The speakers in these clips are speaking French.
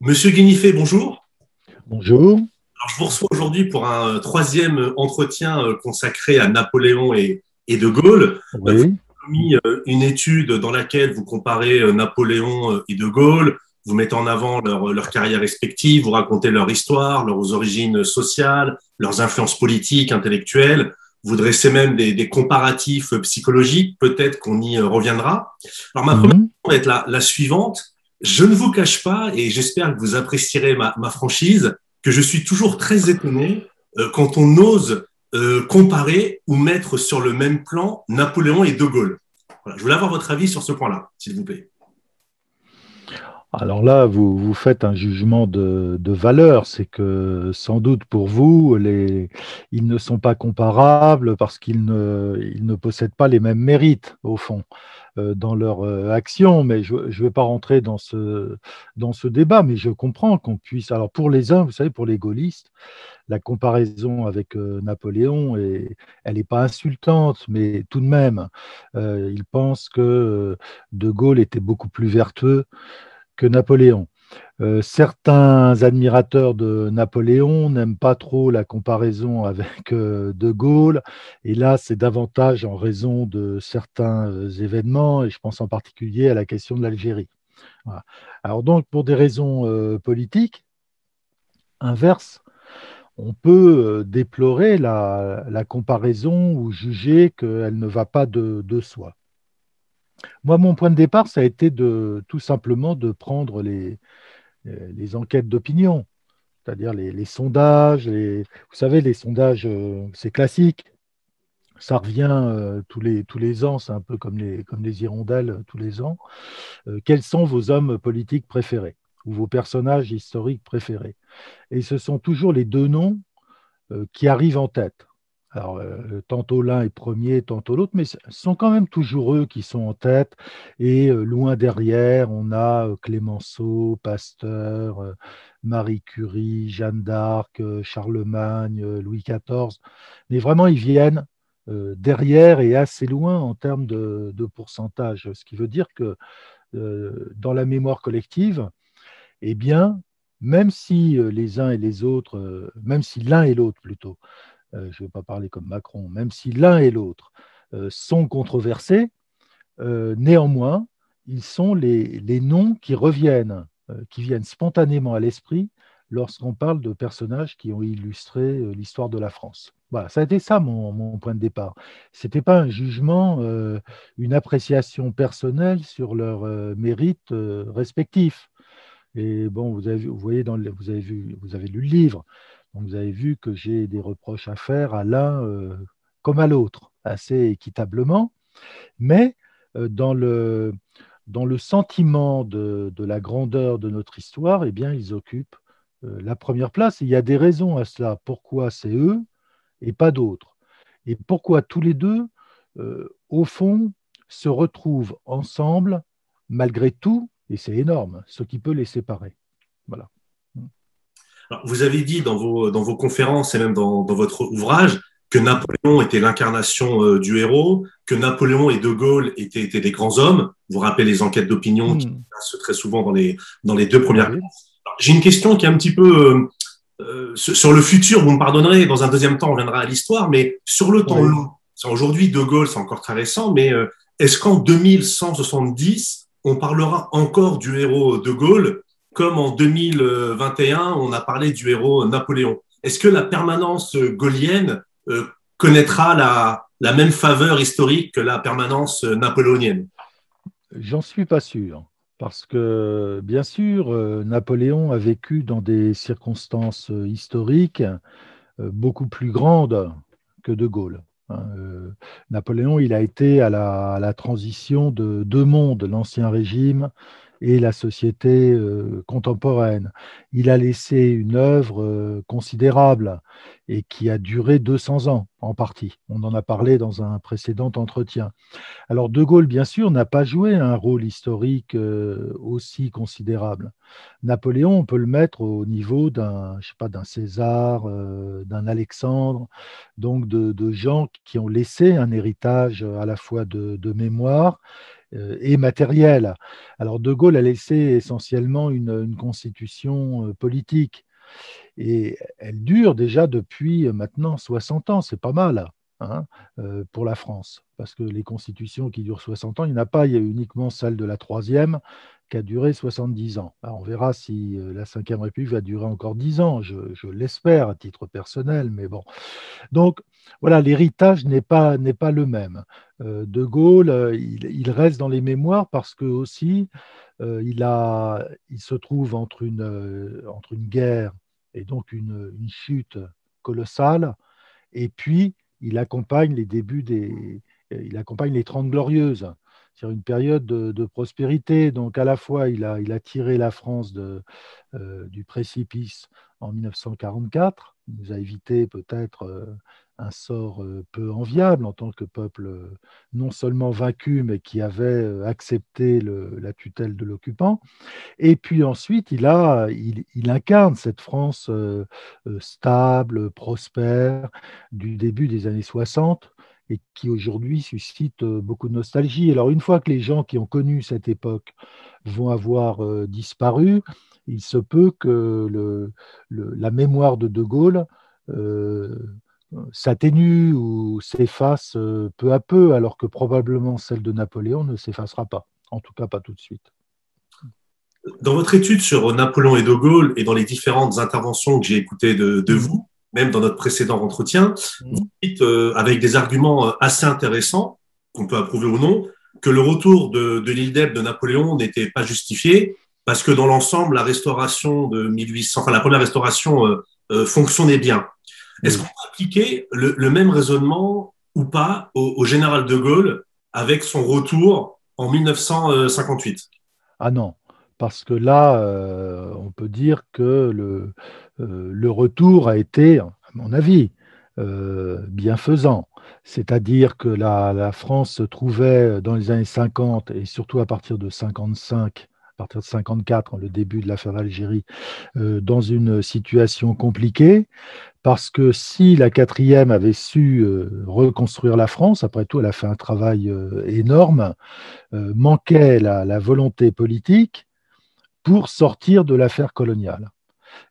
Monsieur Guinifet, bonjour. Bonjour. Alors, je vous reçois aujourd'hui pour un troisième entretien consacré à Napoléon et De Gaulle. Vous Oui. avez mis une étude dans laquelle vous comparez Napoléon et De Gaulle, vous mettez en avant leur carrière respective, vous racontez leur histoire, leurs origines sociales, leurs influences politiques, intellectuelles. Vous dressez même des comparatifs psychologiques, peut-être qu'on y reviendra. Alors, ma première Mhm. question va être la suivante. Je ne vous cache pas, et j'espère que vous apprécierez ma franchise, que je suis toujours très étonné quand on ose comparer ou mettre sur le même plan Napoléon et De Gaulle. Voilà, je voulais avoir votre avis sur ce point-là, s'il vous plaît. Alors là, vous faites un jugement de valeur. C'est que sans doute pour vous, ils ne sont pas comparables parce ils ne possèdent pas les mêmes mérites, au fond, dans leur action. Mais je ne vais pas rentrer dans ce débat, mais je comprends qu'on puisse. Alors pour les uns, vous savez, pour les gaullistes, la comparaison avec Napoléon, elle n'est pas insultante, mais tout de même, ils pensent que De Gaulle était beaucoup plus vertueux que Napoléon. Certains admirateurs de Napoléon n'aiment pas trop la comparaison avec De Gaulle, et là, c'est davantage en raison de certains événements, et je pense en particulier à la question de l'Algérie. Voilà. Alors donc, pour des raisons politiques, inverses, on peut déplorer la comparaison ou juger qu'elle ne va pas de soi. Moi, mon point de départ, ça a été tout simplement de prendre les enquêtes d'opinion, c'est-à-dire les sondages. Vous savez, les sondages, c'est classique. Ça revient tous les ans, c'est un peu comme les hirondelles tous les ans. Quels sont vos hommes politiques préférés ou vos personnages historiques préférés? Et ce sont toujours les deux noms qui arrivent en tête. Alors, tantôt l'un est premier, tantôt l'autre, mais ce sont quand même toujours eux qui sont en tête. Et loin derrière, on a Clémenceau, Pasteur, Marie Curie, Jeanne d'Arc, Charlemagne, Louis XIV. Mais vraiment, ils viennent derrière et assez loin en termes de pourcentage. Ce qui veut dire que dans la mémoire collective, eh bien, même si les uns et les autres, même si l'un et l'autre plutôt, je ne vais pas parler comme Macron, même si l'un et l'autre sont controversés, néanmoins, ils sont les noms qui viennent spontanément à l'esprit lorsqu'on parle de personnages qui ont illustré l'histoire de la France. Voilà, ça a été ça mon point de départ. Ce n'était pas un jugement, une appréciation personnelle sur leurs mérites respectifs. Et bon, vous voyez vous avez lu le livre, donc vous avez vu que j'ai des reproches à faire à l'un comme à l'autre, assez équitablement, mais dans dans le sentiment de la grandeur de notre histoire, eh bien, ils occupent la première place. Et il y a des raisons à cela. Pourquoi c'est eux et pas d'autres? Et pourquoi tous les deux, au fond, se retrouvent ensemble malgré tout, et c'est énorme, ce qui peut les séparer. Voilà. Alors, vous avez dit dans vos conférences et même dans votre ouvrage que Napoléon était l'incarnation du héros, que Napoléon et De Gaulle étaient des grands hommes. Vous rappelez les enquêtes d'opinion qui Hmm. passent très souvent dans les deux premières Oui, places. J'ai une question qui est un petit peu sur le futur, vous me pardonnerez, dans un deuxième temps, on reviendra à l'histoire, mais sur le temps oui. long, aujourd'hui, De Gaulle, c'est encore très récent, mais est-ce qu'en 2170, on parlera encore du héros De Gaulle, comme en 2021, on a parlé du héros Napoléon? Est-ce que la permanence gaullienne connaîtra la même faveur historique que la permanence napoléonienne? J'en suis pas sûr. Parce que, bien sûr, Napoléon a vécu dans des circonstances historiques beaucoup plus grandes que De Gaulle. Hein. Napoléon, il a été à la transition de deux mondes, l'Ancien Régime et la société contemporaine. Il a laissé une œuvre considérable et qui a duré 200 ans en partie. On en a parlé dans un précédent entretien. Alors, De Gaulle, bien sûr, n'a pas joué un rôle historique aussi considérable. Napoléon, on peut le mettre au niveau d'un, je sais pas, d'un César, d'un Alexandre, donc de gens qui ont laissé un héritage à la fois de mémoire et matérielle. Alors De Gaulle a laissé essentiellement une constitution politique et elle dure déjà depuis maintenant 60 ans, c'est pas mal hein, pour la France. Parce que les constitutions qui durent 60 ans, il n'y en a pas, il y a uniquement celle de la troisième qui a duré 70 ans. Alors on verra si la Ve République va durer encore 10 ans, je l'espère à titre personnel, mais bon. Donc voilà, l'héritage n'est pas le même. De Gaulle, il reste dans les mémoires parce que aussi, il se trouve entre une guerre et donc une chute colossale, et puis il accompagne les débuts il accompagne les 30 Glorieuses, c'est une période de prospérité. Donc à la fois, il a tiré la France du précipice en 1944, il nous a évité peut-être un sort peu enviable en tant que peuple non seulement vaincu, mais qui avait accepté la tutelle de l'occupant. Et puis ensuite, il incarne cette France stable, prospère, du début des années 60 et qui aujourd'hui suscite beaucoup de nostalgie. Alors une fois que les gens qui ont connu cette époque vont avoir disparu, il se peut que la mémoire de De Gaulle euh, s'atténue ou s'efface peu à peu, alors que probablement celle de Napoléon ne s'effacera pas, en tout cas pas tout de suite. Dans votre étude sur Napoléon et De Gaulle et dans les différentes interventions que j'ai écoutées de Mhm. vous, même dans notre précédent entretien, vous Mhm. dites avec des arguments assez intéressants, qu'on peut approuver ou non, que le retour de l'île d'Elbe de Napoléon n'était pas justifié parce que dans l'ensemble, la restauration de 1800, enfin la première restauration fonctionnait bien. Est-ce qu'on Oui. peut appliquer le même raisonnement ou pas au général de Gaulle avec son retour en 1958? Ah non, parce que là, on peut dire que le retour a été, à mon avis, bienfaisant. C'est-à-dire que la France se trouvait dans les années 50 et surtout à partir de 55, à partir de 54, le début de l'affaire d'Algérie, dans une situation compliquée. Parce que si la quatrième avait su reconstruire la France, après tout, elle a fait un travail énorme, manquait la volonté politique pour sortir de l'affaire coloniale,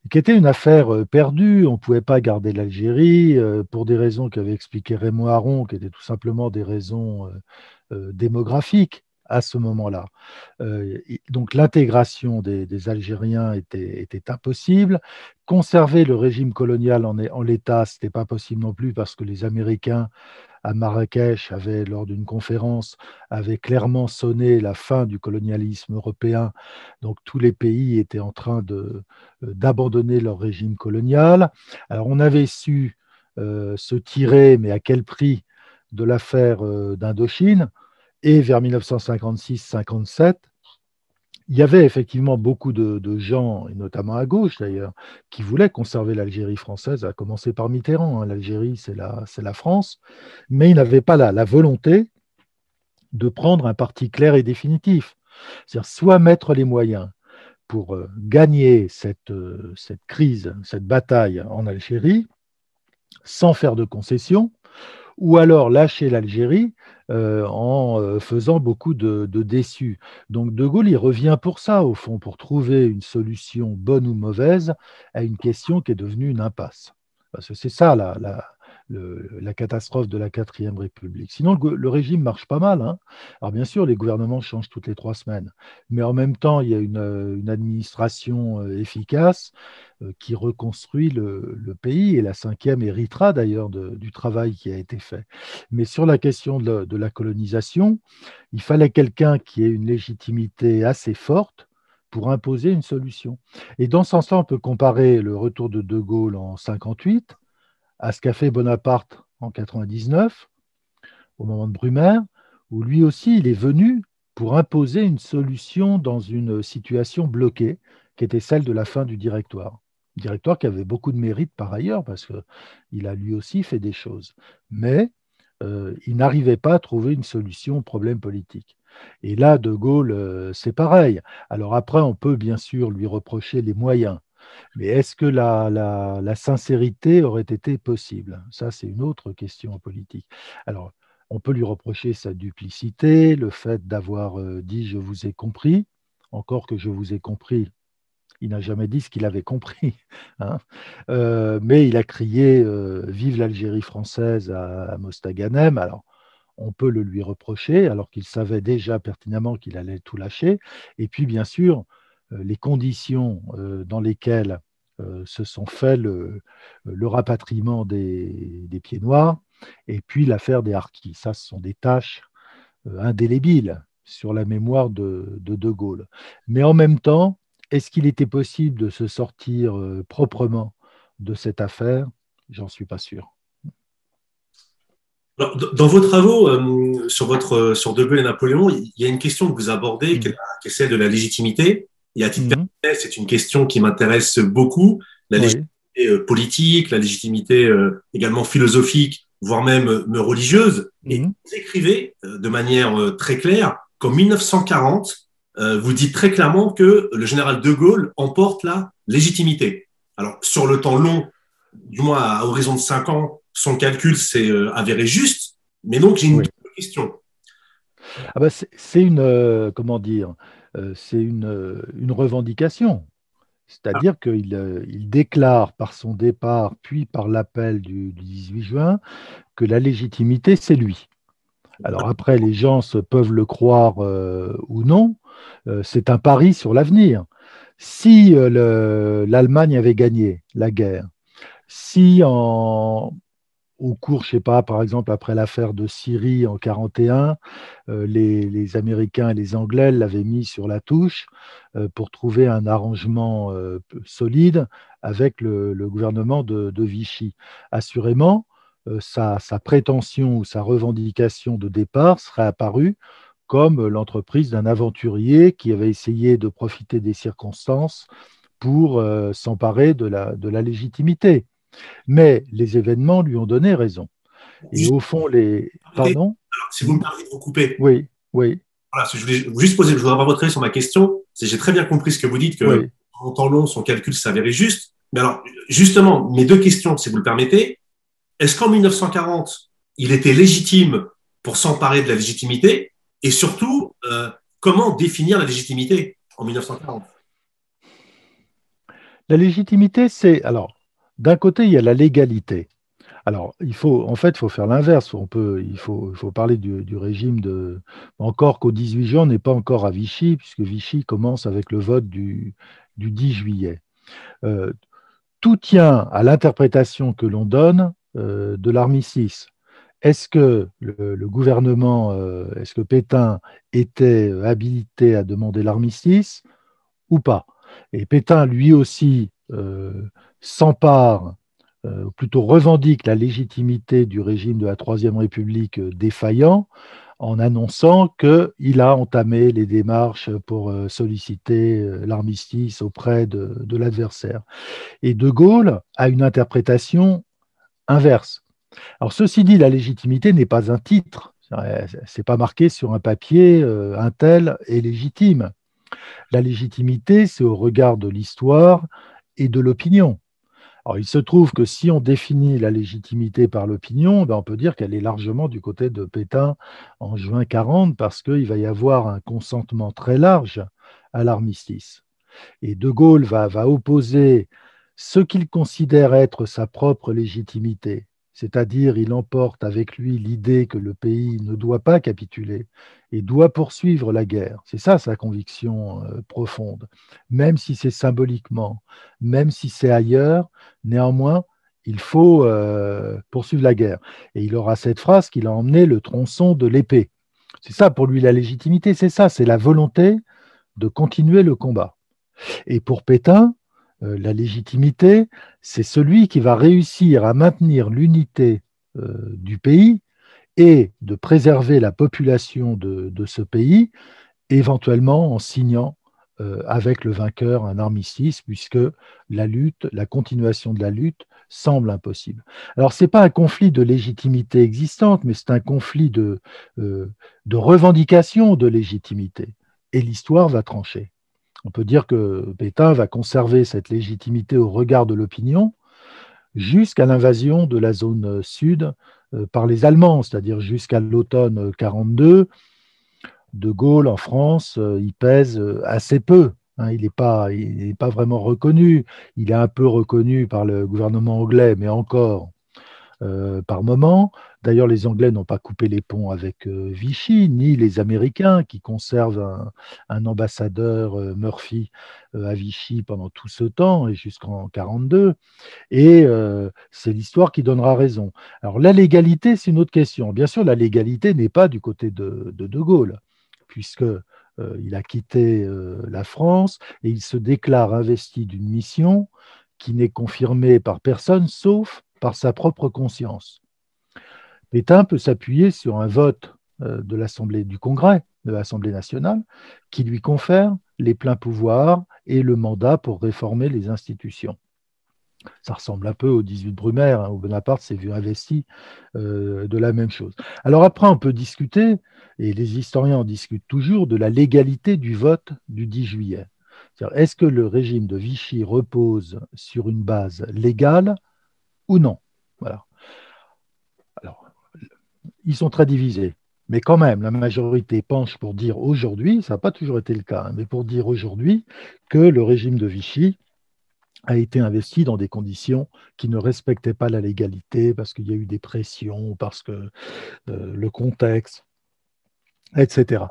qui était une affaire perdue. On ne pouvait pas garder l'Algérie pour des raisons qu'avait expliqué Raymond Aron, qui étaient tout simplement des raisons démographiques à ce moment-là. Donc l'intégration des Algériens était impossible. Conserver le régime colonial en l'état, ce n'était pas possible non plus parce que les Américains à Marrakech avait, lors d'une conférence, avait clairement sonné la fin du colonialisme européen. Donc tous les pays étaient en train d'abandonner leur régime colonial. Alors on avait su se tirer, mais à quel prix, de l'affaire d'Indochine. Et vers 1956-57, il y avait effectivement beaucoup de gens, et notamment à gauche d'ailleurs, qui voulaient conserver l'Algérie française, à commencer par Mitterrand. Hein. L'Algérie, c'est la France, mais ils n'avaient pas la volonté de prendre un parti clair et définitif. C'est-à-dire soit mettre les moyens pour gagner cette crise, cette bataille en Algérie, sans faire de concessions, ou alors lâcher l'Algérie en faisant beaucoup de déçus. Donc De Gaulle, il revient pour ça, au fond, pour trouver une solution bonne ou mauvaise à une question qui est devenue une impasse. Parce que c'est ça la catastrophe de la quatrième République. Sinon, le régime marche pas mal. Hein. Alors bien sûr, les gouvernements changent toutes les 3 semaines, mais en même temps, il y a une administration efficace qui reconstruit le pays, et la cinquième héritera d'ailleurs du travail qui a été fait. Mais sur la question de la colonisation, il fallait quelqu'un qui ait une légitimité assez forte pour imposer une solution. Et dans ce sens-là, on peut comparer le retour de Gaulle en 58 à ce qu'a fait Bonaparte en 99, au moment de Brumaire, où lui aussi, il est venu pour imposer une solution dans une situation bloquée, qui était celle de la fin du directoire. Directoire qui avait beaucoup de mérite par ailleurs, parce qu'il a lui aussi fait des choses. Mais il n'arrivait pas à trouver une solution au problème politique. Et là, De Gaulle, c'est pareil. Alors après, on peut bien sûr lui reprocher les moyens. Mais est-ce que la sincérité aurait été possible? Ça, c'est une autre question politique. Alors, On peut lui reprocher sa duplicité, le fait d'avoir dit je vous ai compris, encore que je vous ai compris. Il n'a jamais dit ce qu'il avait compris, hein. Mais il a crié Vive l'Algérie française à Mostaganem. Alors, on peut le lui reprocher, alors qu'il savait déjà pertinemment qu'il allait tout lâcher. Et puis, bien sûr, les conditions dans lesquelles se sont fait le rapatriement des pieds noirs, et puis l'affaire des harkis. Ça, ce sont des tâches indélébiles sur la mémoire de Gaulle. Mais en même temps, est-ce qu'il était possible de se sortir proprement de cette affaire? J'en suis pas sûr. Alors, dans vos travaux sur De Gaulle et Napoléon, il y a une question que vous abordez, Mhm. qui est celle de la légitimité. Et à titre Mhm. personnel, c'est une question qui m'intéresse beaucoup, la Oui. légitimité politique, la légitimité également philosophique, voire même religieuse. Et Mhm. vous écrivez de manière très claire qu'en 1940, vous dites très clairement que le général de Gaulle emporte la légitimité. Alors, sur le temps long, du moins à horizon de 5 ans, son calcul s'est avéré juste. Mais donc, j'ai une Oui. double question. Ah bah, c'est une, comment dire, c'est une revendication. Ah, C'est-à-dire qu'il déclare par son départ, puis par l'appel du 18 juin, que la légitimité, c'est lui. Alors après, les gens peuvent le croire ou non, c'est un pari sur l'avenir. Si l'Allemagne avait gagné la guerre, si au cours, je ne sais pas, par exemple, après l'affaire de Syrie en 1941, les Américains et les Anglais l'avaient mis sur la touche pour trouver un arrangement solide avec le gouvernement de Vichy. Assurément, sa prétention ou sa revendication de départ serait apparue comme l'entreprise d'un aventurier qui avait essayé de profiter des circonstances pour s'emparer de la légitimité. Mais les événements lui ont donné raison. Et juste, au fond, les... Pardon. si vous Hmm. me permettez de vous couper, Oui, oui, voilà, je voulais juste poser, je voudrais avoir votre avis sur ma question. J'ai très bien compris ce que vous dites, que oui. en temps long, son calcul s'avérait juste. Mais alors, justement, mes deux questions, si vous le permettez. Est-ce qu'en 1940, il était légitime pour s'emparer de la légitimité? Et surtout, comment définir la légitimité en 1940? La légitimité, c'est... Alors, d'un côté, il y a la légalité. Alors, en fait, il faut faire l'inverse. Il faut parler du régime de... Encore qu'au 18 juin, on n'est pas encore à Vichy, puisque Vichy commence avec le vote du 10 juillet. Euh, Tout tient à l'interprétation que l'on donne de l'armistice. Est-ce que le gouvernement, est-ce que Pétain était habilité à demander l'armistice ou pas? Et Pétain, lui aussi, s'empare, ou plutôt revendique la légitimité du régime de la Troisième République défaillant en annonçant qu'il a entamé les démarches pour solliciter l'armistice auprès de l'adversaire. Et De Gaulle a une interprétation inverse. Alors, ceci dit, la légitimité n'est pas un titre. C'est pas marqué sur un papier, un tel est légitime. La légitimité, c'est au regard de l'histoire et de l'opinion. Alors, il se trouve que si on définit la légitimité par l'opinion, ben on peut dire qu'elle est largement du côté de Pétain en juin 40, parce qu'il va y avoir un consentement très large à l'armistice. Et De Gaulle va opposer ce qu'il considère être sa propre légitimité, c'est-à-dire il emporte avec lui l'idée que le pays ne doit pas capituler et doit poursuivre la guerre. C'est ça sa conviction profonde. Même si c'est symboliquement, même si c'est ailleurs, néanmoins, il faut poursuivre la guerre. Et il aura cette phrase qu'il a emmené le tronçon de l'épée. C'est ça pour lui la légitimité, c'est ça, c'est la volonté de continuer le combat. Et pour Pétain, la légitimité, c'est celui qui va réussir à maintenir l'unité du pays et de préserver la population de ce pays, éventuellement en signant avec le vainqueur un armistice, puisque la continuation de la lutte semble impossible. Alors, ce n'est pas un conflit de légitimité existante, mais c'est un conflit de revendication de légitimité. Et l'histoire va trancher. On peut dire que Pétain va conserver cette légitimité au regard de l'opinion jusqu'à l'invasion de la zone sud par les Allemands, c'est-à-dire jusqu'à l'automne 42. De Gaulle en France, il pèse assez peu. Hein, il n'est pas vraiment reconnu. Il est un peu reconnu par le gouvernement anglais, mais encore par moment. D'ailleurs, les Anglais n'ont pas coupé les ponts avec Vichy, ni les Américains qui conservent un ambassadeur Murphy à Vichy pendant tout ce temps et jusqu'en 1942. Et c'est l'histoire qui donnera raison. Alors la légalité, c'est une autre question. Bien sûr, la légalité n'est pas du côté de Gaulle, puisque il a quitté la France et il se déclare investi d'une mission qui n'est confirmée par personne, sauf par sa propre conscience. Pétain peut s'appuyer sur un vote de l'Assemblée du Congrès, de l'Assemblée nationale, qui lui confère les pleins pouvoirs et le mandat pour réformer les institutions. Ça ressemble un peu au 18 Brumaire, hein, où Bonaparte s'est vu investi de la même chose. Alors après, on peut discuter, et les historiens en discutent toujours, de la légalité du vote du 10 juillet. Est-ce que le régime de Vichy repose sur une base légale ou non? Voilà. Alors, ils sont très divisés. Mais quand même, la majorité penche pour dire aujourd'hui, ça n'a pas toujours été le cas, hein, mais pour dire aujourd'hui que le régime de Vichy a été investi dans des conditions qui ne respectaient pas la légalité, parce qu'il y a eu des pressions, parce que le contexte, etc.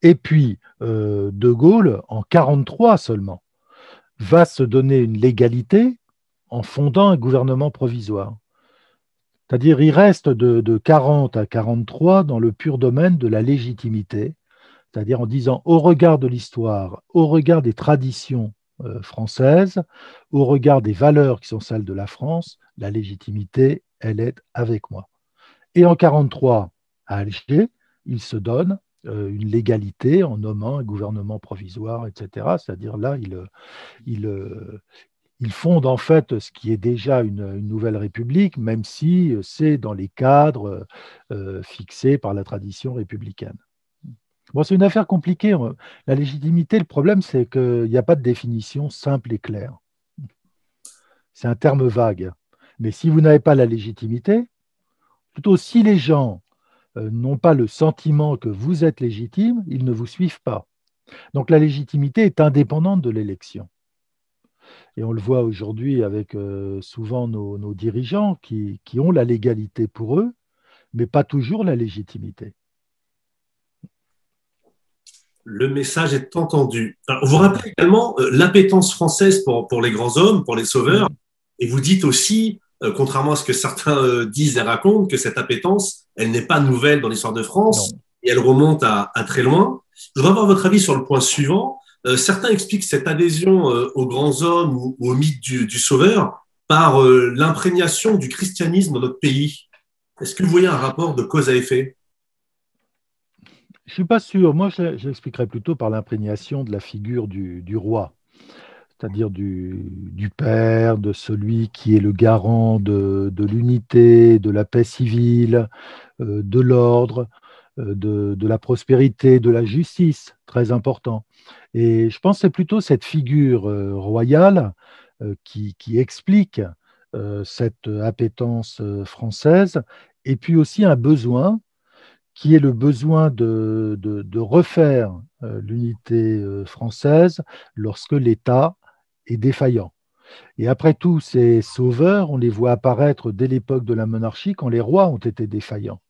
Et puis, De Gaulle, en 1943 seulement, va se donner une légalité en fondant un gouvernement provisoire. C'est-à-dire, il reste de 40 à 43 dans le pur domaine de la légitimité, c'est-à-dire en disant, au regard de l'histoire, au regard des traditions françaises, au regard des valeurs qui sont celles de la France, la légitimité, elle est avec moi. Et en 43, à Alger, il se donne une légalité en nommant un gouvernement provisoire, etc. C'est-à-dire là, il, il fonde en fait ce qui est déjà une nouvelle république, même si c'est dans les cadres fixés par la tradition républicaine. Bon, c'est une affaire compliquée. La légitimité, le problème, c'est qu'il n'y a pas de définition simple et claire. C'est un terme vague. Mais si vous n'avez pas la légitimité, plutôt si les gens n'ont pas le sentiment que vous êtes légitime, ils ne vous suivent pas. Donc la légitimité est indépendante de l'élection. Et on le voit aujourd'hui avec souvent nos dirigeants qui ont la légalité pour eux, mais pas toujours la légitimité. Le message est entendu. Alors, vous rappelez également l'appétence française pour les grands hommes, pour les sauveurs, et vous dites aussi, contrairement à ce que certains disent et racontent, que cette appétence, elle n'est pas nouvelle dans l'histoire de France, Non. et elle remonte à très loin. Je voudrais avoir votre avis sur le point suivant. Certains expliquent cette adhésion aux grands hommes ou au mythe du sauveur par l'imprégnation du christianisme dans notre pays. Est-ce que vous voyez un rapport de cause à effet? Je ne suis pas sûr. Moi, je l'expliquerais plutôt par l'imprégnation de la figure du roi, c'est-à-dire du père, de celui qui est le garant de l'unité, de la paix civile, de l'ordre, de la prospérité, de la justice, très important. Et je pense que c'est plutôt cette figure royale qui explique cette appétence française, et puis aussi un besoin qui est le besoin de refaire l'unité française lorsque l'État est défaillant. Et après tout, ces sauveurs, on les voit apparaître dès l'époque de la monarchie quand les rois ont été défaillants.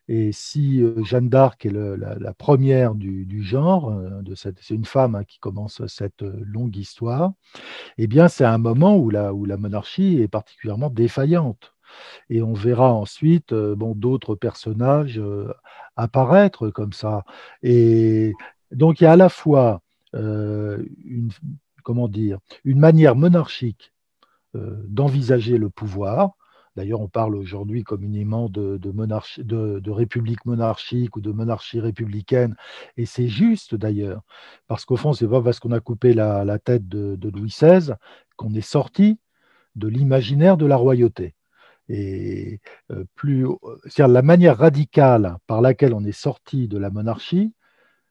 Et si Jeanne d'Arc est la première du genre, c'est une femme hein, qui commence cette longue histoire, eh bien c'est un moment où la monarchie est particulièrement défaillante. Et on verra ensuite d'autres personnages apparaître comme ça. Et donc il y a à la fois comment dire, une manière monarchique d'envisager le pouvoir. D'ailleurs, on parle aujourd'hui communément de république monarchique ou de monarchie républicaine, et c'est juste d'ailleurs, parce qu'au fond, c'est pas parce qu'on a coupé la tête de Louis XVI qu'on est sorti de l'imaginaire de la royauté. Et c'est-à-dire la manière radicale par laquelle on est sorti de la monarchie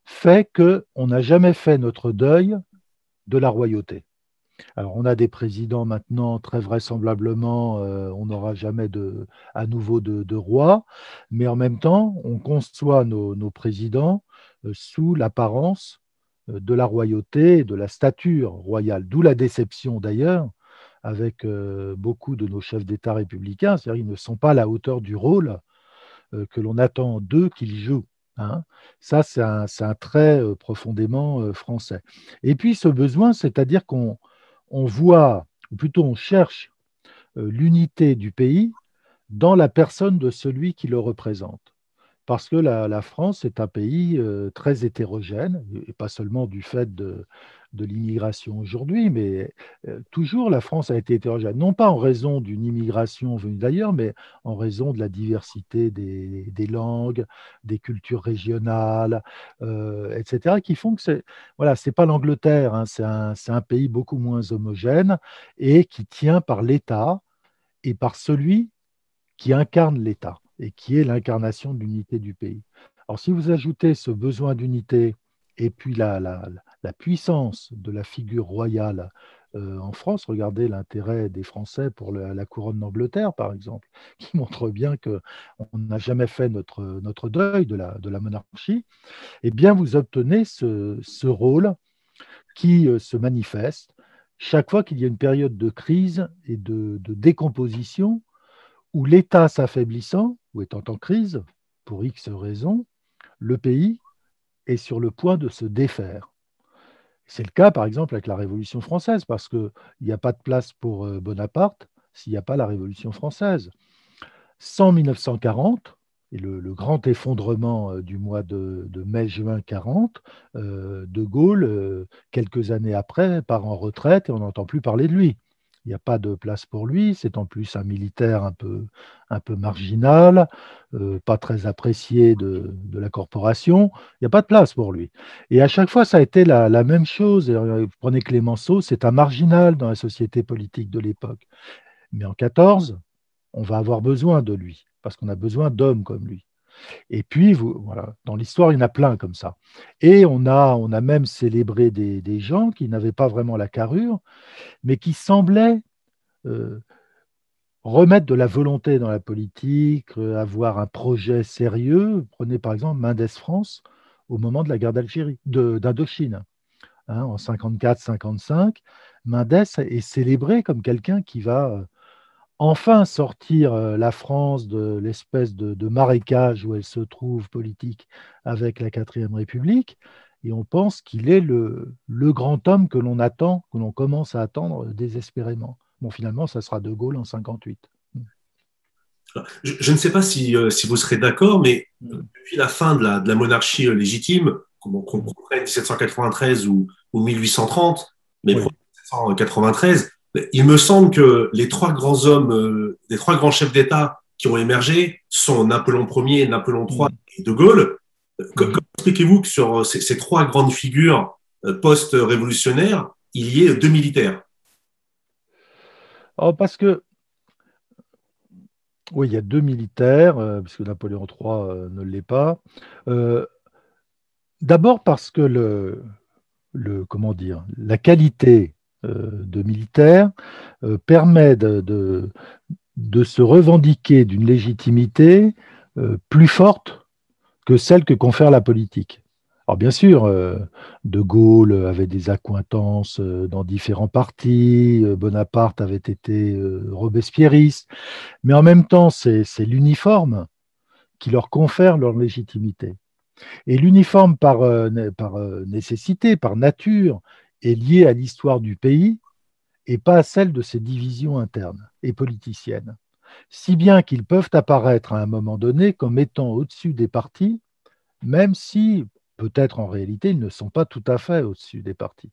fait qu'on n'a jamais fait notre deuil de la royauté. Alors, on a des présidents maintenant, très vraisemblablement, on n'aura jamais à nouveau de roi, mais en même temps, on conçoit nos présidents sous l'apparence de la royauté et de la stature royale, d'où la déception d'ailleurs avec beaucoup de nos chefs d'État républicains, c'est-à-dire qu'ils ne sont pas à la hauteur du rôle que l'on attend d'eux qu'ils jouent. Hein. Ça, c'est un trait profondément français. Et puis ce besoin, c'est-à-dire qu'on voit, ou plutôt on cherche l'unité du pays dans la personne de celui qui le représente. Parce que la France est un pays très hétérogène, et pas seulement du fait de l'immigration aujourd'hui, mais toujours la France a été hétérogène, non pas en raison d'une immigration venue d'ailleurs, mais en raison de la diversité des langues, des cultures régionales, etc., qui font que voilà, c'est pas l'Angleterre, hein, c'est un pays beaucoup moins homogène et qui tient par l'État et par celui qui incarne l'État et qui est l'incarnation de l'unité du pays. Alors, si vous ajoutez ce besoin d'unité et puis la puissance de la figure royale en France, regardez l'intérêt des Français pour la couronne d'Angleterre, par exemple, qui montre bien qu'on n'a jamais fait notre deuil de la monarchie, eh bien, vous obtenez ce rôle qui se manifeste chaque fois qu'il y a une période de crise et de décomposition où l'État s'affaiblissant ou étant en crise, pour X raisons, le pays est sur le point de se défaire. C'est le cas, par exemple, avec la Révolution française, parce qu'il n'y a pas de place pour Bonaparte s'il n'y a pas la Révolution française. Sans 1940, et le grand effondrement du mois de mai-juin 40, De Gaulle, quelques années après, part en retraite et on n'entend plus parler de lui. Il n'y a pas de place pour lui, c'est en plus un militaire un peu marginal, pas très apprécié de la corporation, il n'y a pas de place pour lui. Et à chaque fois, ça a été la même chose. Vous prenez Clémenceau, c'est un marginal dans la société politique de l'époque. Mais en 14, on va avoir besoin de lui, parce qu'on a besoin d'hommes comme lui. Et puis, voilà, dans l'histoire, il y en a plein comme ça. Et on a même célébré des gens qui n'avaient pas vraiment la carrure, mais qui semblaient euh, remettre de la volonté dans la politique, avoir un projet sérieux. Prenez par exemple Mendes France au moment de la guerre d'Indochine. Hein, en 54-55, Mendes est célébré comme quelqu'un qui va enfin sortir la France de l'espèce de marécage où elle se trouve politique avec la Quatrième République. Et on pense qu'il est le grand homme que l'on attend, que l'on commence à attendre désespérément. Bon, finalement, ça sera De Gaulle en 58. Je ne sais pas si vous serez d'accord, mais depuis la fin de la monarchie légitime, qu'on comprenne 1793 ou 1830, mais Oui. 1793, il me semble que les trois grands hommes, les trois grands chefs d'État qui ont émergé sont Napoléon Ier, Napoléon III et De Gaulle. Comment expliquez-vous que sur ces trois grandes figures post-révolutionnaires, il y ait deux militaires? Oh, parce que, oui, il y a deux militaires, puisque Napoléon III ne l'est pas. Euh, D'abord parce que comment dire, la qualité de militaire permet de se revendiquer d'une légitimité plus forte que celle que confère la politique. Alors bien sûr, De Gaulle avait des accointances dans différents partis, Bonaparte avait été robespierriste, mais en même temps, c'est l'uniforme qui leur confère leur légitimité. Et l'uniforme, par nécessité, par nature, est lié à l'histoire du pays et pas à celle de ses divisions internes et politiciennes. Si bien qu'ils peuvent apparaître à un moment donné comme étant au-dessus des partis, même si peut-être en réalité ils ne sont pas tout à fait au-dessus des partis.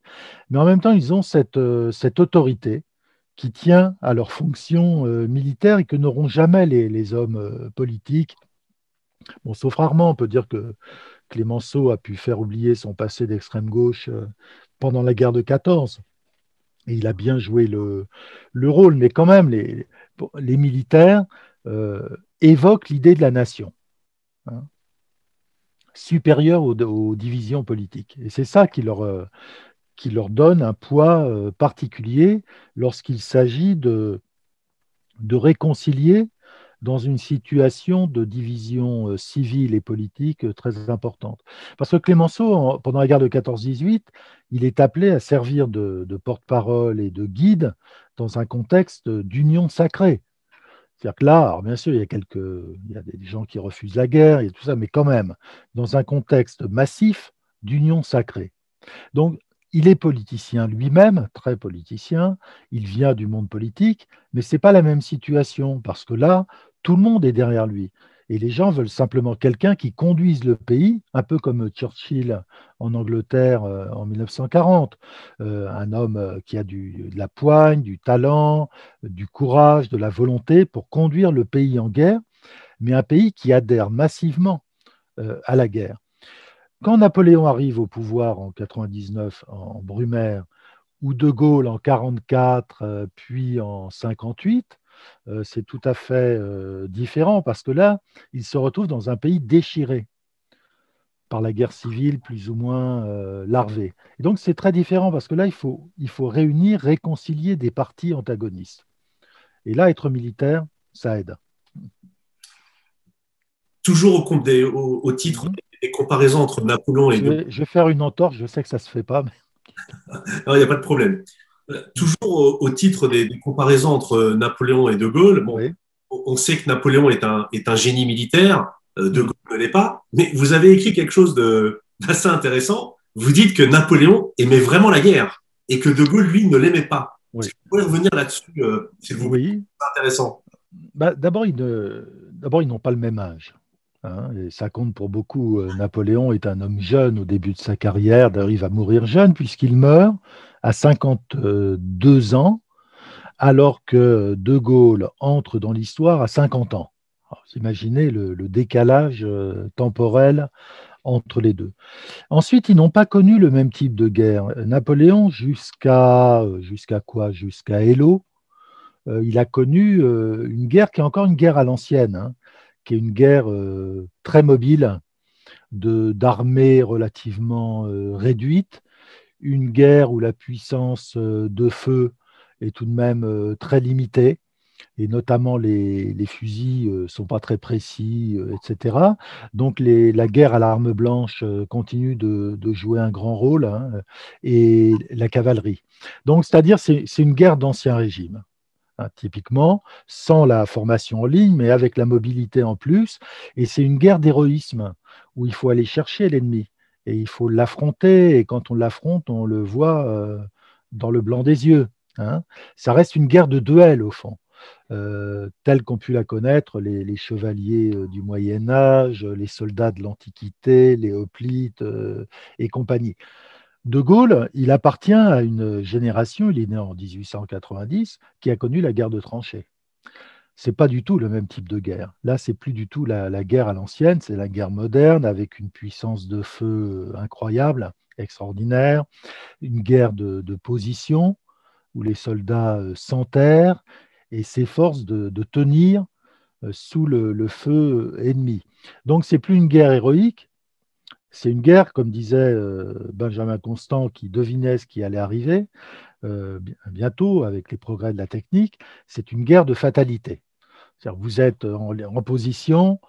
Mais en même temps, ils ont cette autorité qui tient à leur fonction militaire et que n'auront jamais les hommes politiques. Bon, sauf rarement, on peut dire que Clémenceau a pu faire oublier son passé d'extrême gauche pendant la guerre de 14. Et il a bien joué le rôle, mais quand même, les militaires évoquent l'idée de la nation, hein, supérieure aux divisions politiques. Et c'est ça qui leur donne un poids particulier lorsqu'il s'agit de réconcilier dans une situation de division civile et politique très importante. Parce que Clémenceau, pendant la guerre de 14-18, il est appelé à servir de porte-parole et de guide dans un contexte d'union sacrée. C'est-à-dire que là, alors bien sûr, il y a des gens qui refusent la guerre et tout ça, mais quand même, dans un contexte massif d'union sacrée. Donc, il est politicien lui-même, très politicien, il vient du monde politique, mais ce n'est pas la même situation, parce que là, tout le monde est derrière lui. Et les gens veulent simplement quelqu'un qui conduise le pays, un peu comme Churchill en Angleterre en 1940, un homme qui a de la poigne, du talent, du courage, de la volonté pour conduire le pays en guerre, mais un pays qui adhère massivement à la guerre. Quand Napoléon arrive au pouvoir en 99 en Brumaire, ou De Gaulle en 44, puis en 58, c'est tout à fait différent parce que là, il se retrouve dans un pays déchiré par la guerre civile plus ou moins larvée. Et donc c'est très différent parce que là, il faut réunir, réconcilier des partis antagonistes. Et là, être militaire, ça aide. Toujours au titre des comparaisons entre Napoléon et De Gaulle. Je vais faire une entorse, je sais que ça ne se fait pas, mais Non, il n'y a pas de problème. Toujours au titre des comparaisons entre Napoléon et De Gaulle, bon, oui. on sait que Napoléon est un génie militaire, De Gaulle ne l'est pas, mais vous avez écrit quelque chose d'assez intéressant. Vous dites que Napoléon aimait vraiment la guerre et que De Gaulle, lui, ne l'aimait pas. Oui. Vous pouvez revenir là-dessus, s'il vous plaît. Oui. C'est intéressant. D'abord, ils n'ont pas le même âge. Hein, et ça compte pour beaucoup. Napoléon est un homme jeune au début de sa carrière. D'ailleurs, il va mourir jeune puisqu'il meurt à 52 ans, alors que De Gaulle entre dans l'histoire à 50 ans. Alors, vous imaginez le décalage temporel entre les deux. Ensuite, ils n'ont pas connu le même type de guerre. Napoléon, jusqu'à quoi? Jusqu'à Eylau, il a connu une guerre qui est encore une guerre à l'ancienne, hein, qui est une guerre très mobile, d'armées relativement réduites, une guerre où la puissance de feu est tout de même très limitée, et notamment les fusils ne sont pas très précis, etc. Donc la guerre à l'arme blanche continue de jouer un grand rôle, hein, et la cavalerie. Donc, c'est-à-dire c'est une guerre d'ancien régime. Hein, typiquement, sans la formation en ligne, mais avec la mobilité en plus. Et c'est une guerre d'héroïsme où il faut aller chercher l'ennemi et il faut l'affronter. Et quand on l'affronte, on le voit dans le blanc des yeux. Hein. Ça reste une guerre de duel, au fond, telle qu'ont pu la connaître les chevaliers du Moyen Âge, les soldats de l'Antiquité, les hoplites et compagnie. De Gaulle, il appartient à une génération, il est né en 1890, qui a connu la guerre de tranchées. Ce n'est pas du tout le même type de guerre. Là, c'est plus du tout la guerre à l'ancienne, c'est la guerre moderne avec une puissance de feu incroyable, extraordinaire, une guerre de position où les soldats s'enterrent et s'efforcent de tenir sous le feu ennemi. Donc, ce n'est plus une guerre héroïque, c'est une guerre, comme disait Benjamin Constant, qui devinait ce qui allait arriver bientôt avec les progrès de la technique, c'est une guerre de fatalité. C'est-à-dire que vous êtes en position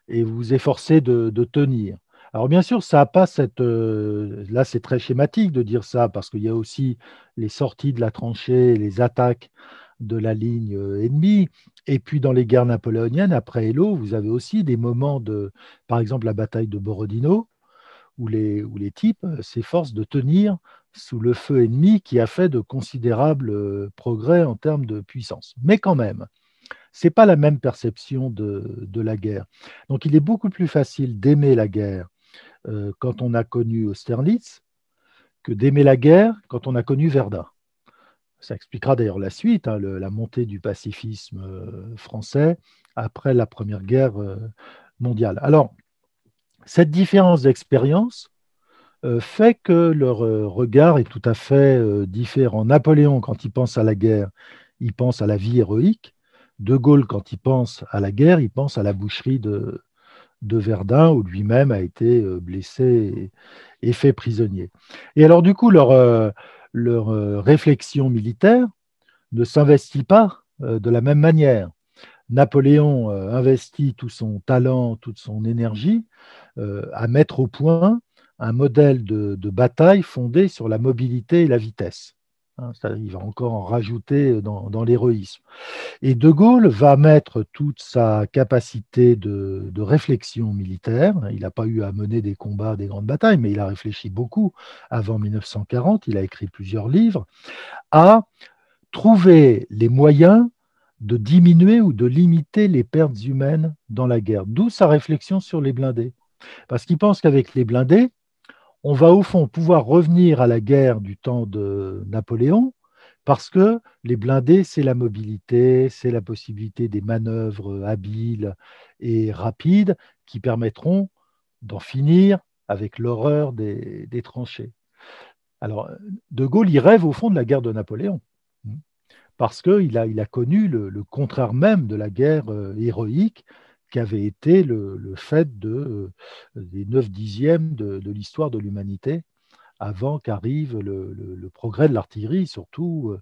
et vous vous efforcez de tenir. Alors bien sûr, ça n'a pas cette... là, c'est très schématique de dire ça, parce qu'il y a aussi les sorties de la tranchée, les attaques de la ligne ennemie. Et puis dans les guerres napoléoniennes, après Eylau, vous avez aussi des moments par exemple, la bataille de Borodino, où les types s'efforcent de tenir sous le feu ennemi qui a fait de considérables progrès en termes de puissance. Mais quand même, ce n'est pas la même perception de la guerre. Donc il est beaucoup plus facile d'aimer la guerre quand on a connu Austerlitz que d'aimer la guerre quand on a connu Verdun. Ça expliquera d'ailleurs la suite, hein, la montée du pacifisme français après la Première Guerre mondiale. Alors, cette différence d'expérience fait que leur regard est tout à fait différent. Napoléon, quand il pense à la guerre, il pense à la vie héroïque. De Gaulle, quand il pense à la guerre, il pense à la boucherie de Verdun, où lui-même a été blessé et fait prisonnier. Et alors, du coup, leur réflexion militaire ne s'investit pas de la même manière. Napoléon investit tout son talent, toute son énergie à mettre au point un modèle de bataille fondé sur la mobilité et la vitesse. Hein, il va encore en rajouter dans l'héroïsme. Et De Gaulle va mettre toute sa capacité de réflexion militaire. Il n'a pas eu à mener des combats, des grandes batailles, mais il a réfléchi beaucoup avant 1940. Il a écrit plusieurs livres à trouver les moyens de diminuer ou de limiter les pertes humaines dans la guerre. D'où sa réflexion sur les blindés. Parce qu'il pense qu'avec les blindés, on va au fond pouvoir revenir à la guerre du temps de Napoléon, parce que les blindés, c'est la mobilité, c'est la possibilité des manœuvres habiles et rapides qui permettront d'en finir avec l'horreur des tranchées. Alors, De Gaulle, il rêve au fond de la guerre de Napoléon, parce qu'il a connu le contraire même de la guerre héroïque qui avait été le fait des 9/10 de l'histoire de l'humanité avant qu'arrive le progrès de l'artillerie, surtout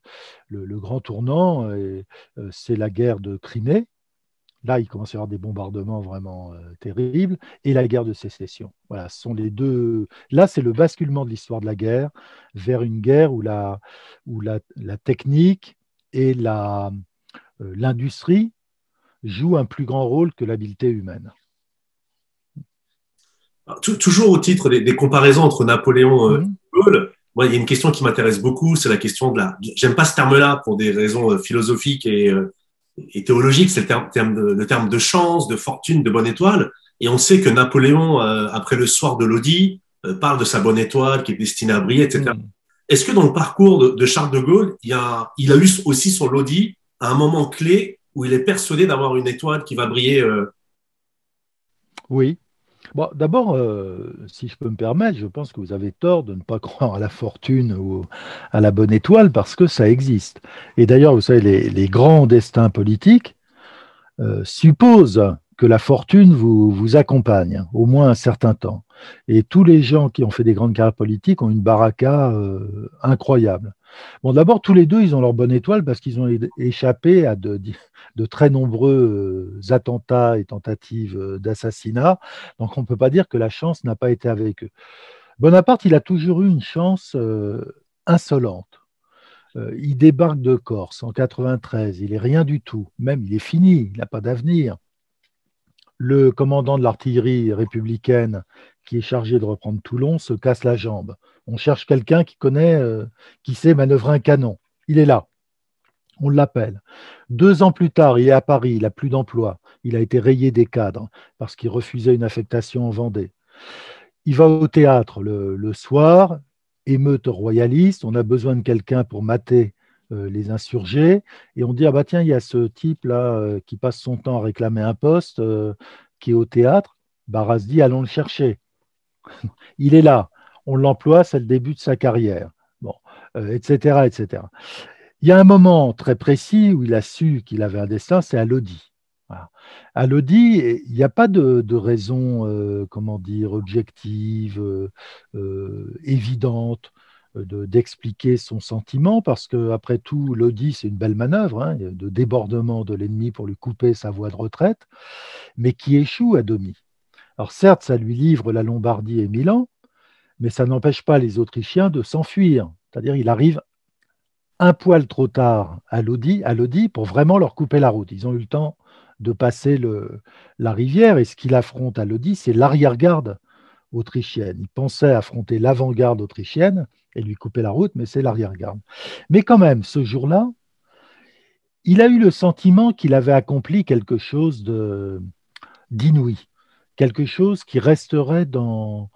le grand tournant, c'est la guerre de Crimée. Là, il commence à y avoir des bombardements vraiment terribles, et la guerre de sécession. Voilà, ce sont les deux. Là, c'est le basculement de l'histoire de la guerre vers une guerre où la technique et l'industrie jouent un plus grand rôle que l'habileté humaine. Toujours au titre des comparaisons entre Napoléon et Mhm. De Gaulle, moi, il y a une question qui m'intéresse beaucoup, c'est la question de la. J'aime pas ce terme-là pour des raisons philosophiques et théologiques, c'est le terme de chance, de fortune, de bonne étoile. Et on sait que Napoléon, après le soir de Lodi, parle de sa bonne étoile qui est destinée à briller, etc. Mhm. Est-ce que dans le parcours de Charles de Gaulle, il a eu aussi son Lodi à un moment clé où il est persuadé d'avoir une étoile qui va briller Oui. Bon, d'abord, si je peux me permettre, je pense que vous avez tort de ne pas croire à la fortune ou à la bonne étoile parce que ça existe. Et d'ailleurs, vous savez, les grands destins politiques supposent que la fortune vous accompagne au moins un certain temps. Et tous les gens qui ont fait des grandes carrières politiques ont une baraka incroyable. Bon, d'abord, tous les deux, ils ont leur bonne étoile parce qu'ils ont échappé à de très nombreux attentats et tentatives d'assassinat. Donc, on ne peut pas dire que la chance n'a pas été avec eux. Bonaparte, il a toujours eu une chance insolente. Il débarque de Corse en 93, il est rien du tout, même il est fini, il n'a pas d'avenir. Le commandant de l'artillerie républicaine qui est chargé de reprendre Toulon se casse la jambe. On cherche quelqu'un qui sait manœuvrer un canon. Il est là, on l'appelle. 2 ans plus tard, il est à Paris, il n'a plus d'emploi. Il a été rayé des cadres parce qu'il refusait une affectation en Vendée. Il va au théâtre le soir, émeute royaliste, on a besoin de quelqu'un pour mater les insurgés, et on dit, ah bah tiens, il y a ce type-là qui passe son temps à réclamer un poste, qui est au théâtre. Barras dit, allons le chercher. Il est là, on l'emploie, c'est le début de sa carrière. Bon, etc., etc. Il y a un moment très précis où il a su qu'il avait un destin, c'est à Lodi. Voilà. À Lodi, il n'y a pas de raison, comment dire, objective, évidente d'expliquer son sentiment, parce que après tout, Lodi, c'est une belle manœuvre hein, de débordement de l'ennemi pour lui couper sa voie de retraite, mais qui échoue à demi. Alors certes, ça lui livre la Lombardie et Milan, mais ça n'empêche pas les Autrichiens de s'enfuir. C'est-à-dire, il arrive un poil trop tard à Lodi pour vraiment leur couper la route. Ils ont eu le temps de passer la rivière et ce qu'il affronte à Lodi, c'est l'arrière-garde autrichienne. Il pensait affronter l'avant-garde autrichienne et lui couper la route, mais c'est l'arrière-garde. Mais quand même, ce jour-là, il a eu le sentiment qu'il avait accompli quelque chose d'inouï, quelque chose qui resterait dans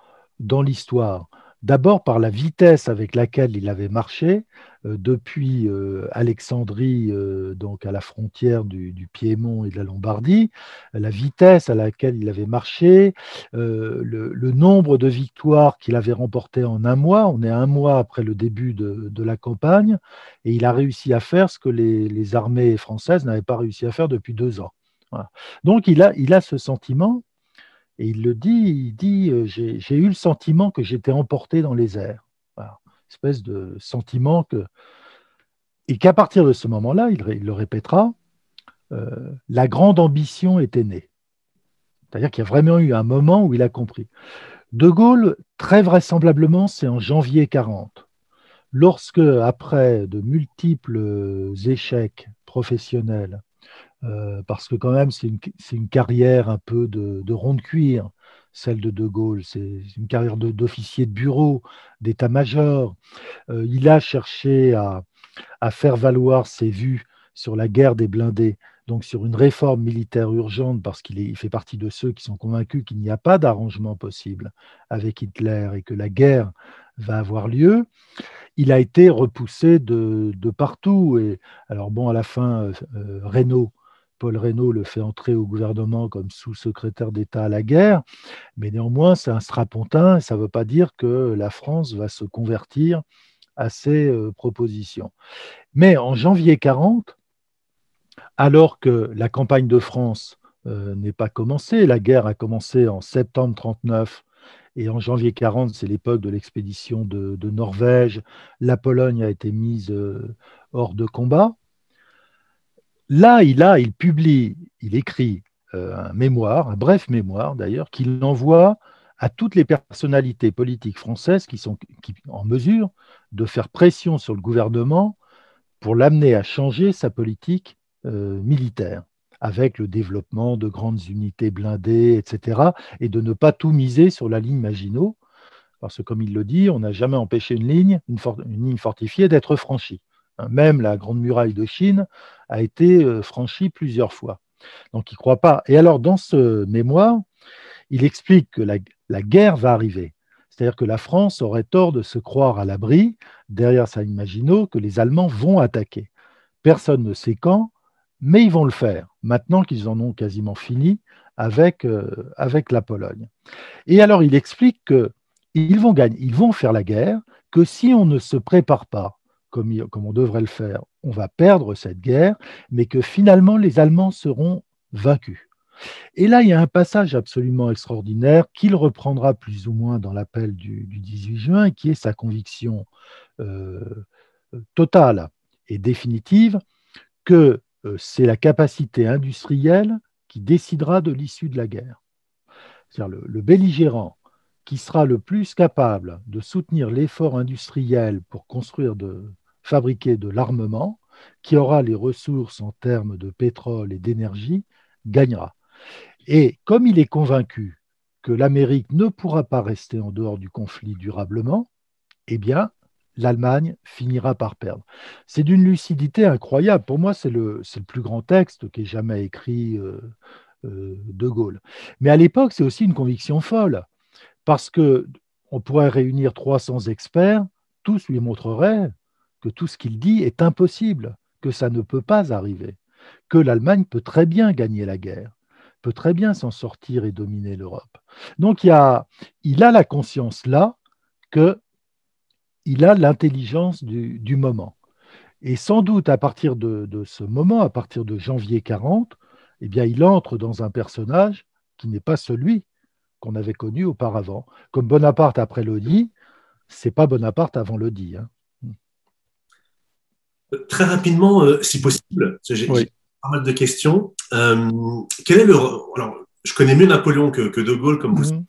l'histoire. D'abord par la vitesse avec laquelle il avait marché depuis Alexandrie, donc à la frontière du Piémont et de la Lombardie, la vitesse à laquelle il avait marché, le nombre de victoires qu'il avait remportées en un mois. On est un mois après le début de la campagne, et il a réussi à faire ce que les armées françaises n'avaient pas réussi à faire depuis 2 ans. Voilà. Donc il a ce sentiment Et il dit j'ai eu le sentiment que j'étais emporté dans les airs. Voilà. Espèce de sentiment que. Et qu'à partir de ce moment-là, il le répétera, la grande ambition était née. C'est-à-dire qu'il y a vraiment eu un moment où il a compris. De Gaulle, très vraisemblablement, c'est en janvier 40, lorsque, après de multiples échecs professionnels, parce que quand même c'est une carrière un peu de rond de cuir, celle de Gaulle, c'est une carrière d'officier de bureau, d'état-major. Il a cherché à faire valoir ses vues sur la guerre des blindés, donc sur une réforme militaire urgente, parce il fait partie de ceux qui sont convaincus qu'il n'y a pas d'arrangement possible avec Hitler et que la guerre va avoir lieu. Il a été repoussé de partout. Et alors bon, à la fin, Paul Reynaud le fait entrer au gouvernement comme sous-secrétaire d'État à la guerre, mais néanmoins, c'est un strapontin, ça ne veut pas dire que la France va se convertir à ces propositions. Mais en janvier 40, alors que la campagne de France n'est pas commencée, la guerre a commencé en septembre 39 et en janvier 40, c'est l'époque de l'expédition de Norvège, la Pologne a été mise hors de combat. Là, il écrit un mémoire, un bref mémoire d'ailleurs, qu'il envoie à toutes les personnalités politiques françaises qui sont en mesure de faire pression sur le gouvernement pour l'amener à changer sa politique militaire, avec le développement de grandes unités blindées, etc., et de ne pas tout miser sur la ligne Maginot, parce que, comme il le dit, on n'a jamais empêché une ligne fortifiée d'être franchie. Même la Grande Muraille de Chine a été franchie plusieurs fois. Donc, il ne croit pas. Et alors, dans ce mémoire, il explique que la guerre va arriver. C'est-à-dire que la France aurait tort de se croire à l'abri, derrière sa ligne Maginot, que les Allemands vont attaquer. Personne ne sait quand, mais ils vont le faire, maintenant qu'ils en ont quasiment fini avec la Pologne. Et alors, il explique qu'ils vont gagner, ils vont faire la guerre, que si on ne se prépare pas comme on devrait le faire, on va perdre cette guerre, mais que finalement, les Allemands seront vaincus. Et là, il y a un passage absolument extraordinaire qu'il reprendra plus ou moins dans l'appel du 18 juin, qui est sa conviction euh, totale et définitive que c'est la capacité industrielle qui décidera de l'issue de la guerre. C'est-à-dire le belligérant qui sera le plus capable de soutenir l'effort industriel pour fabriquer de l'armement, qui aura les ressources en termes de pétrole et d'énergie, gagnera. Et comme il est convaincu que l'Amérique ne pourra pas rester en dehors du conflit durablement, eh bien, l'Allemagne finira par perdre. C'est d'une lucidité incroyable. Pour moi, c'est le plus grand texte qui ait jamais écrit de Gaulle. Mais à l'époque, c'est aussi une conviction folle, parce que on pourrait réunir 300 experts, tous lui montreraient que tout ce qu'il dit est impossible, que ça ne peut pas arriver, que l'Allemagne peut très bien gagner la guerre, peut très bien s'en sortir et dominer l'Europe. Donc il a la conscience là qu'il a l'intelligence du moment. Et sans doute à partir de ce moment, à partir de janvier 40, eh bien, il entre dans un personnage qui n'est pas celui qu'on avait connu auparavant. Comme Bonaparte après Lodi, c'est pas Bonaparte avant Lodi. Hein. Très rapidement, si possible, parce que j'ai Oui. pas mal de questions. Quel est alors, je connais mieux Napoléon que De Gaulle, comme vous savez.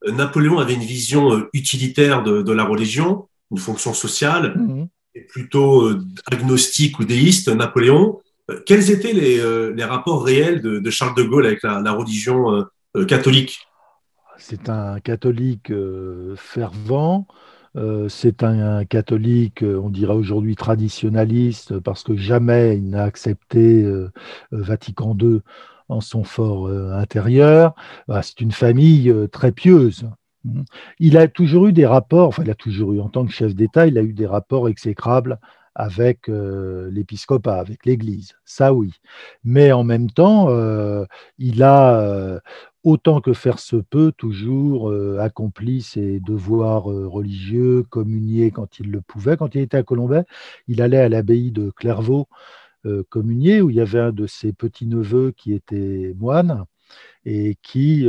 Mmh. Napoléon avait une vision utilitaire de la religion, une fonction sociale, Mmh. et plutôt agnostique ou déiste, Napoléon. Quels étaient les rapports réels de Charles de Gaulle avec la religion catholique? C'est un catholique fervent. C'est un catholique, on dirait aujourd'hui traditionnaliste, parce que jamais il n'a accepté Vatican II en son fort intérieur. C'est une famille très pieuse. Il a toujours eu des rapports, enfin il a toujours eu, en tant que chef d'État, il a eu des rapports exécrables avec l'épiscopat, avec l'Église, ça oui. Mais en même temps, il a, autant que faire se peut, toujours accompli ses devoirs religieux, communié quand il le pouvait. Quand il était à Colombey, il allait à l'abbaye de Clairvaux communier, où il y avait un de ses petits-neveux qui était moine. et qui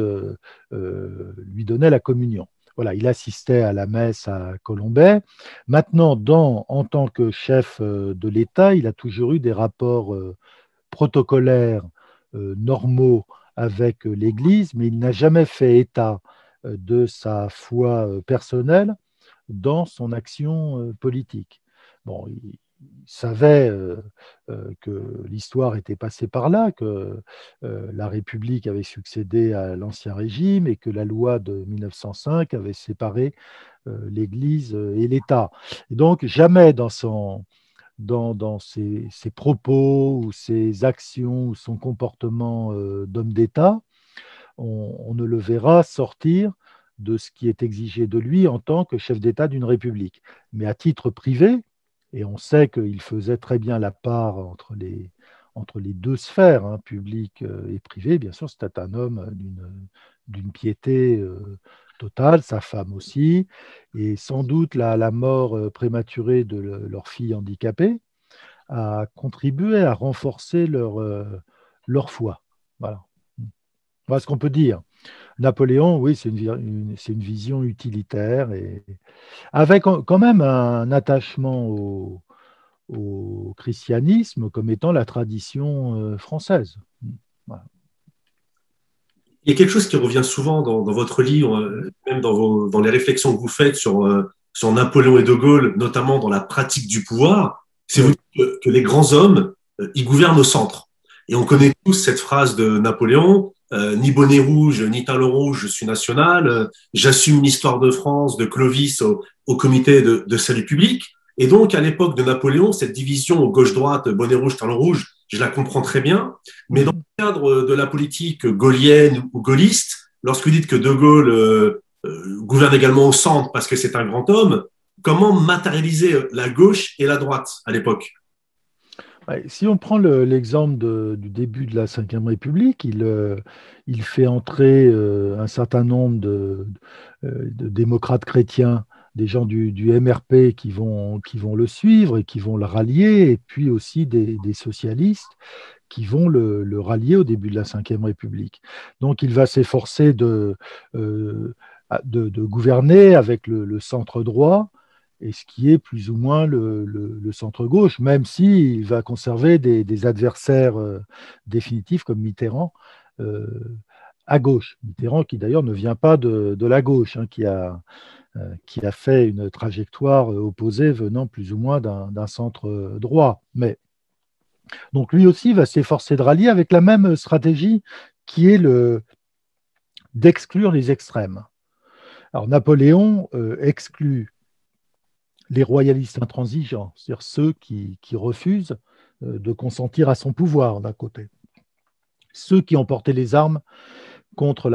lui donnait la communion. Voilà, il assistait à la messe à Colombey. Maintenant, en tant que chef de l'État, il a toujours eu des rapports protocolaires normaux avec l'Église, mais il n'a jamais fait état de sa foi personnelle dans son action politique. Bon, il savait que l'histoire était passée par là, que la République avait succédé à l'Ancien Régime et que la loi de 1905 avait séparé l'Église et l'État. Et donc, jamais dans ses propos ou ses actions ou son comportement d'homme d'État, on ne le verra sortir de ce qui est exigé de lui en tant que chef d'État d'une république. Mais à titre privé, et on sait qu'il faisait très bien la part entre les deux sphères, hein, publique et privée, bien sûr, c'était un homme d'une piété totale, sa femme aussi, et sans doute la mort prématurée de leur fille handicapée a contribué à renforcer leur foi. Voilà. Voilà ce qu'on peut dire. Napoléon, oui, c'est une vision utilitaire et avec quand même un attachement au christianisme comme étant la tradition française. Voilà. Il y a quelque chose qui revient souvent dans votre livre, même dans les réflexions que vous faites sur Napoléon et De Gaulle, notamment dans la pratique du pouvoir, c'est vous Oui. dites que les grands hommes, ils gouvernent au centre. Et on connaît tous cette phrase de Napoléon, ni bonnet rouge, ni talon rouge, je suis national, j'assume l'histoire de France, de Clovis au comité de salut public. Et donc, à l'époque de Napoléon, cette division gauche-droite, bonnet rouge, talon rouge, je la comprends très bien. Mais dans Mhm. le cadre de la politique gaullienne ou gaulliste, lorsque vous dites que De Gaulle gouverne également au centre parce que c'est un grand homme, comment matérialiser la gauche et la droite à l'époque? Ouais, si on prend l'exemple du début de la Ve République, il fait entrer un certain nombre de démocrates chrétiens, des gens du MRP qui vont le suivre et qui vont le rallier, et puis aussi des socialistes qui vont le rallier au début de la Ve République. Donc il va s'efforcer euh, de gouverner avec le centre droit et ce qui est plus ou moins le centre-gauche, même s'il va conserver des adversaires définitifs comme Mitterrand euh, à gauche. Mitterrand qui d'ailleurs ne vient pas de la gauche, hein, qui a fait une trajectoire opposée venant plus ou moins d'un centre droit. Mais donc lui aussi va s'efforcer de rallier avec la même stratégie qui est d'exclure les extrêmes. Alors Napoléon exclut les royalistes intransigeants, c'est-à-dire ceux qui refusent de consentir à son pouvoir d'un côté, ceux qui ont porté les armes contre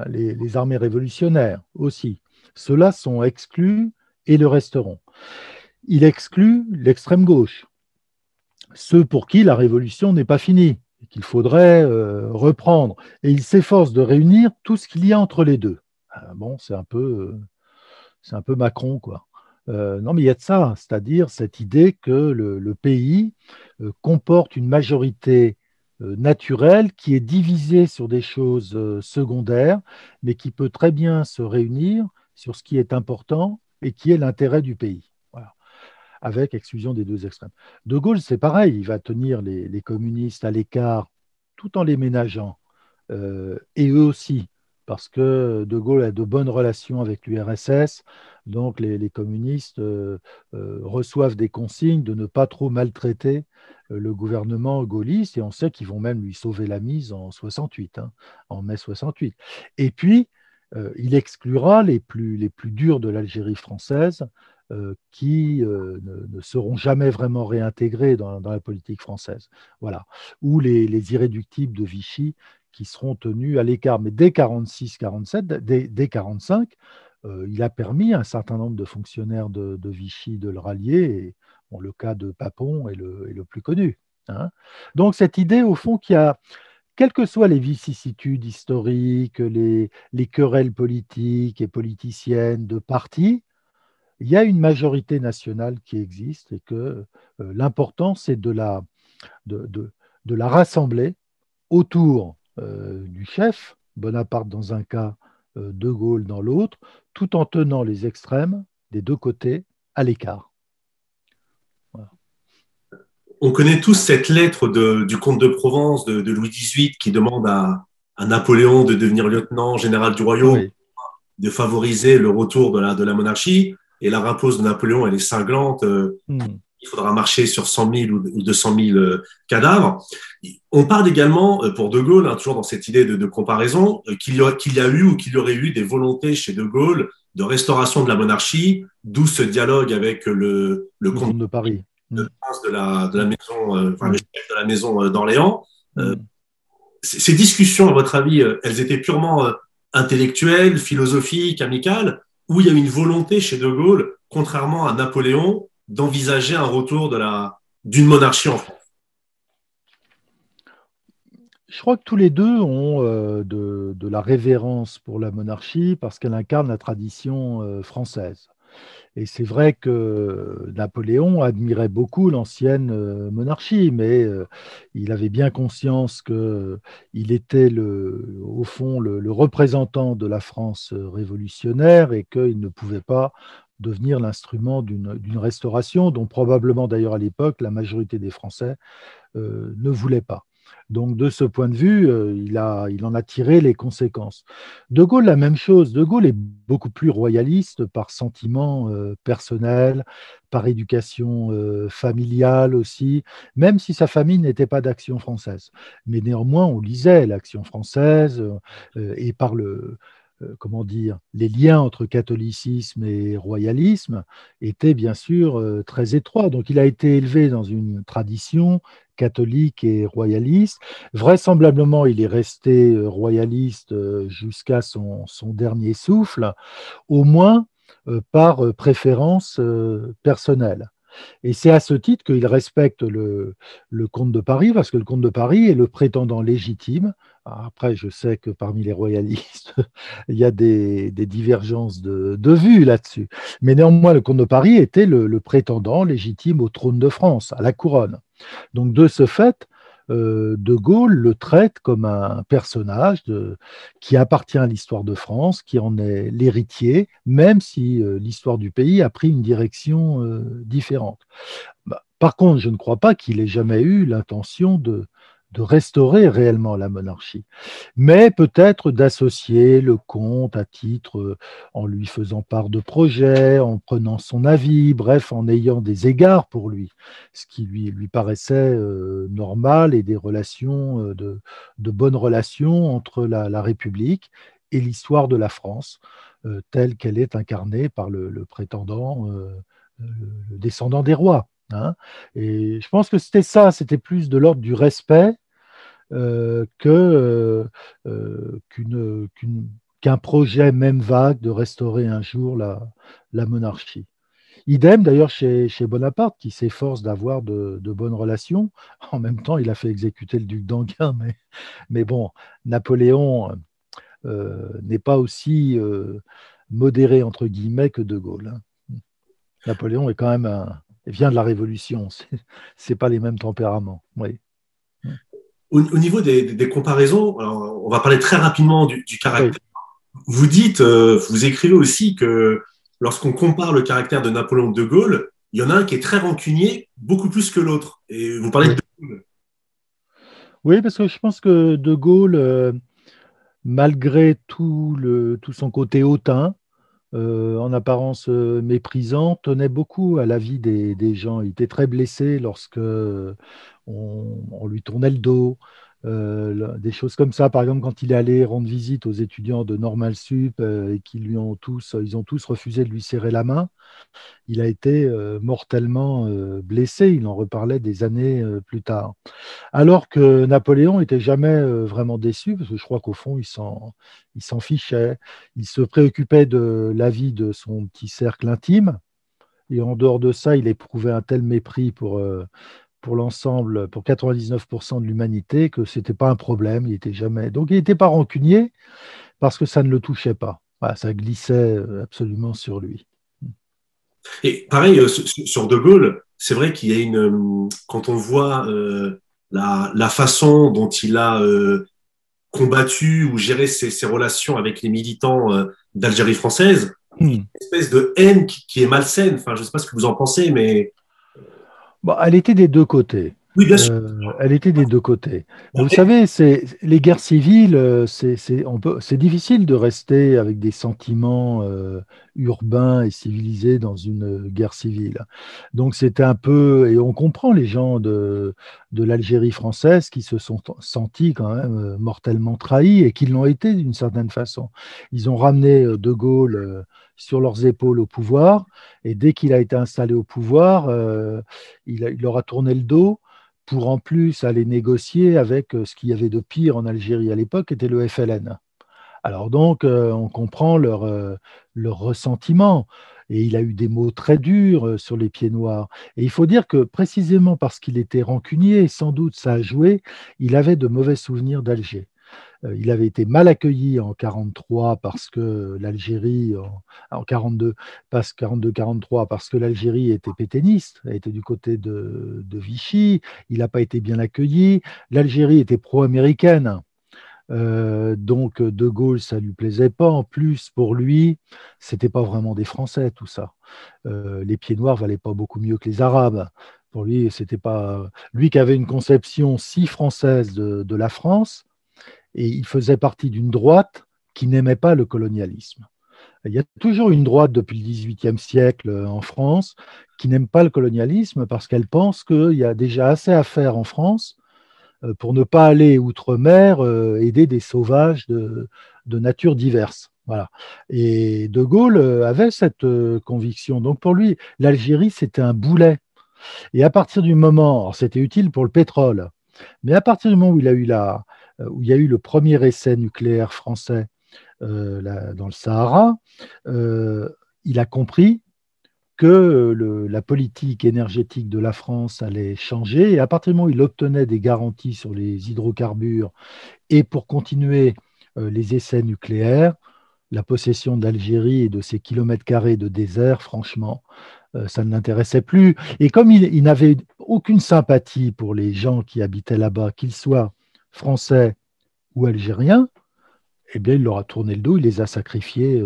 les armées révolutionnaires aussi. Ceux-là sont exclus et le resteront. Il exclut l'extrême gauche, ceux pour qui la révolution n'est pas finie et qu'il faudrait reprendre. Et il s'efforce de réunir tout ce qu'il y a entre les deux. Bon, c'est un peu Macron, quoi. Non, mais il y a de ça, c'est-à-dire cette idée que le pays comporte une majorité naturelle qui est divisée sur des choses secondaires, mais qui peut très bien se réunir sur ce qui est important et qui est l'intérêt du pays. Voilà, avec exclusion des deux extrêmes. De Gaulle, c'est pareil, il va tenir les communistes à l'écart tout en les ménageant, et eux aussi, parce que De Gaulle a de bonnes relations avec l'URSS, donc les communistes reçoivent des consignes de ne pas trop maltraiter le gouvernement gaulliste, et on sait qu'ils vont même lui sauver la mise en 68, hein, en mai 68. Et puis, il exclura les plus durs de l'Algérie française, qui ne seront jamais vraiment réintégrés dans la politique française. Voilà. Ou les irréductibles de Vichy qui seront tenus à l'écart. Mais dès 46-47, dès 45, il a permis à un certain nombre de fonctionnaires de Vichy de le rallier. Et, bon, le cas de Papon est le plus connu, hein. Donc cette idée, au fond, qu'il y a, quelles que soient les vicissitudes historiques, les querelles politiques et politiciennes de partis, il y a une majorité nationale qui existe et que l'important, c'est de la rassembler autour du chef Bonaparte dans un cas, De Gaulle dans l'autre, tout en tenant les extrêmes des deux côtés à l'écart. Voilà. On connaît tous cette lettre du comte de Provence de Louis XVIII qui demande à Napoléon de devenir lieutenant général du royaume, Oui. de favoriser le retour de la monarchie. Et la riposte de Napoléon, elle est cinglante. Hmm. Il faudra marcher sur 100 000 ou 200 000 cadavres. On parle également, pour De Gaulle, hein, toujours dans cette idée de comparaison, qu'il y a eu ou qu'il y aurait eu des volontés chez De Gaulle de restauration de la monarchie, d'où ce dialogue avec le Le comte comte de Paris. le Hmm. prince de la Hmm. maison, enfin le Hmm. chef de la maison d'Orléans. Euh, Hmm. ces discussions, à votre avis, elles étaient purement intellectuelles, philosophiques, amicales, ou il y a une volonté chez De Gaulle, contrairement à Napoléon, d'envisager un retour d'une monarchie en France? Je crois que tous les deux ont de la révérence pour la monarchie parce qu'elle incarne la tradition française. Et c'est vrai que Napoléon admirait beaucoup l'ancienne monarchie, mais il avait bien conscience qu'il était au fond le représentant de la France révolutionnaire et qu'il ne pouvait pas devenir l'instrument d'une restauration dont probablement d'ailleurs à l'époque la majorité des Français ne voulait pas. Donc, de ce point de vue, il en a tiré les conséquences. De Gaulle, la même chose. De Gaulle est beaucoup plus royaliste par sentiment personnel, par éducation familiale aussi, même si sa famille n'était pas d'Action française. Mais néanmoins, on lisait l'Action française et par comment dire, les liens entre catholicisme et royalisme étaient bien sûr très étroits. Donc, il a été élevé dans une tradition catholique et royaliste. Vraisemblablement, il est resté royaliste jusqu'à son dernier souffle, au moins par préférence personnelle. Et c'est à ce titre qu'il respecte le comte de Paris, parce que le comte de Paris est le prétendant légitime. Après, je sais que parmi les royalistes, il y a des divergences de vues là-dessus. Mais néanmoins, le comte de Paris était le prétendant légitime au trône de France, à la couronne. Donc, de ce fait, De Gaulle le traite comme un personnage qui appartient à l'histoire de France, qui en est l'héritier, même si l'histoire du pays a pris une direction différente. Bah, par contre, je ne crois pas qu'il ait jamais eu l'intention de restaurer réellement la monarchie, mais peut-être d'associer le comte à titre, en lui faisant part de projets, en prenant son avis, bref, en ayant des égards pour lui, ce qui lui paraissait normal et des relations, de bonnes relations entre la République et l'histoire de la France, telle qu'elle est incarnée par le prétendant, le descendant des rois. Hein. Et je pense que c'était ça, c'était plus de l'ordre du respect qu'un projet même vague de restaurer un jour la monarchie. Idem d'ailleurs chez Bonaparte, qui s'efforce d'avoir de bonnes relations. En même temps, il a fait exécuter le duc d'Enghien, mais bon, Napoléon n'est pas aussi modéré, entre guillemets, que De Gaulle. Hein. Napoléon est quand même vient de la Révolution, c'est pas les mêmes tempéraments. Oui. Au niveau des comparaisons, alors, on va parler très rapidement du Oui. caractère. Vous dites, vous écrivez aussi que lorsqu'on compare le caractère de Napoléon de Gaulle, il y en a un qui est très rancunier, beaucoup plus que l'autre. Et vous parlez de Oui. Oui, parce que je pense que De Gaulle, malgré tout son côté hautain, en apparence méprisant, tenait beaucoup à la vie des gens. Il était très blessé lorsque on lui tournait le dos. Des choses comme ça, par exemple, quand il est allé rendre visite aux étudiants de Normal Sup et ils ont tous refusé de lui serrer la main, il a été mortellement blessé. Il en reparlait des années plus tard. Alors que Napoléon n'était jamais vraiment déçu, parce que je crois qu'au fond, il s'en fichait. Il se préoccupait de la vie de son petit cercle intime. Et en dehors de ça, il éprouvait un tel mépris pour l'ensemble, pour 99% de l'humanité, que ce n'était pas un problème. Il était jamais... Donc, il n'était pas rancunier parce que ça ne le touchait pas. Voilà, ça glissait absolument sur lui. Et pareil, sur De Gaulle, c'est vrai qu'il y a quand on voit la façon dont il a combattu ou géré ses relations avec les militants d'Algérie française. Il y a Hmm. une espèce de haine qui est malsaine. Enfin, je ne sais pas ce que vous en pensez, mais Bon, elle était des deux côtés. oui, bien sûr. Elle était des deux côtés. Vous Après, savez, les guerres civiles, c'est difficile de rester avec des sentiments urbains et civilisés dans une guerre civile. Donc c'était un peu, et on comprend les gens de l'Algérie française qui se sont sentis quand même mortellement trahis et qui l'ont été d'une certaine façon. Ils ont ramené De Gaulle sur leurs épaules au pouvoir, et dès qu'il a été installé au pouvoir, il leur a tourné le dos pour en plus aller négocier avec ce qu'il y avait de pire en Algérie à l'époque, était le FLN. Alors donc, on comprend leur ressentiment. Et il a eu des mots très durs sur les pieds noirs. Et il faut dire que précisément parce qu'il était rancunier, sans doute ça a joué, il avait de mauvais souvenirs d'Alger. Il avait été mal accueilli en 43 parce que l'Algérie, en 42, parce 42-43, parce que l'Algérie était pétainiste, elle était du côté de Vichy. Il n'a pas été bien accueilli. L'Algérie était pro-américaine. Donc De Gaulle, ça lui plaisait pas. En plus, pour lui, c'était pas vraiment des Français, tout ça. Les pieds noirs valaient pas beaucoup mieux que les Arabes. Pour lui, c'était pas lui qui avait une conception si française de la France, et il faisait partie d'une droite qui n'aimait pas le colonialisme. Il y a toujours une droite depuis le XVIIIe siècle en France qui n'aime pas le colonialisme parce qu'elle pense qu'il y a déjà assez à faire en France pour ne pas aller outre-mer aider des sauvages de nature diverse. Voilà. Et De Gaulle avait cette conviction. Donc pour lui, l'Algérie, c'était un boulet. Et à partir du moment, c'était utile pour le pétrole, mais à partir du moment où il y a eu le premier essai nucléaire français dans le Sahara, euh, il a compris que la politique énergétique de la France allait changer. Et à partir du moment où il obtenait des garanties sur les hydrocarbures et pour continuer les essais nucléaires, la possession d'Algérie et de ses kilomètres carrés de désert, franchement, ça ne l'intéressait plus. Et comme il n'avait aucune sympathie pour les gens qui habitaient là-bas, qu'ils soient français ou algériens, eh bien, il leur a tourné le dos, il les a sacrifiés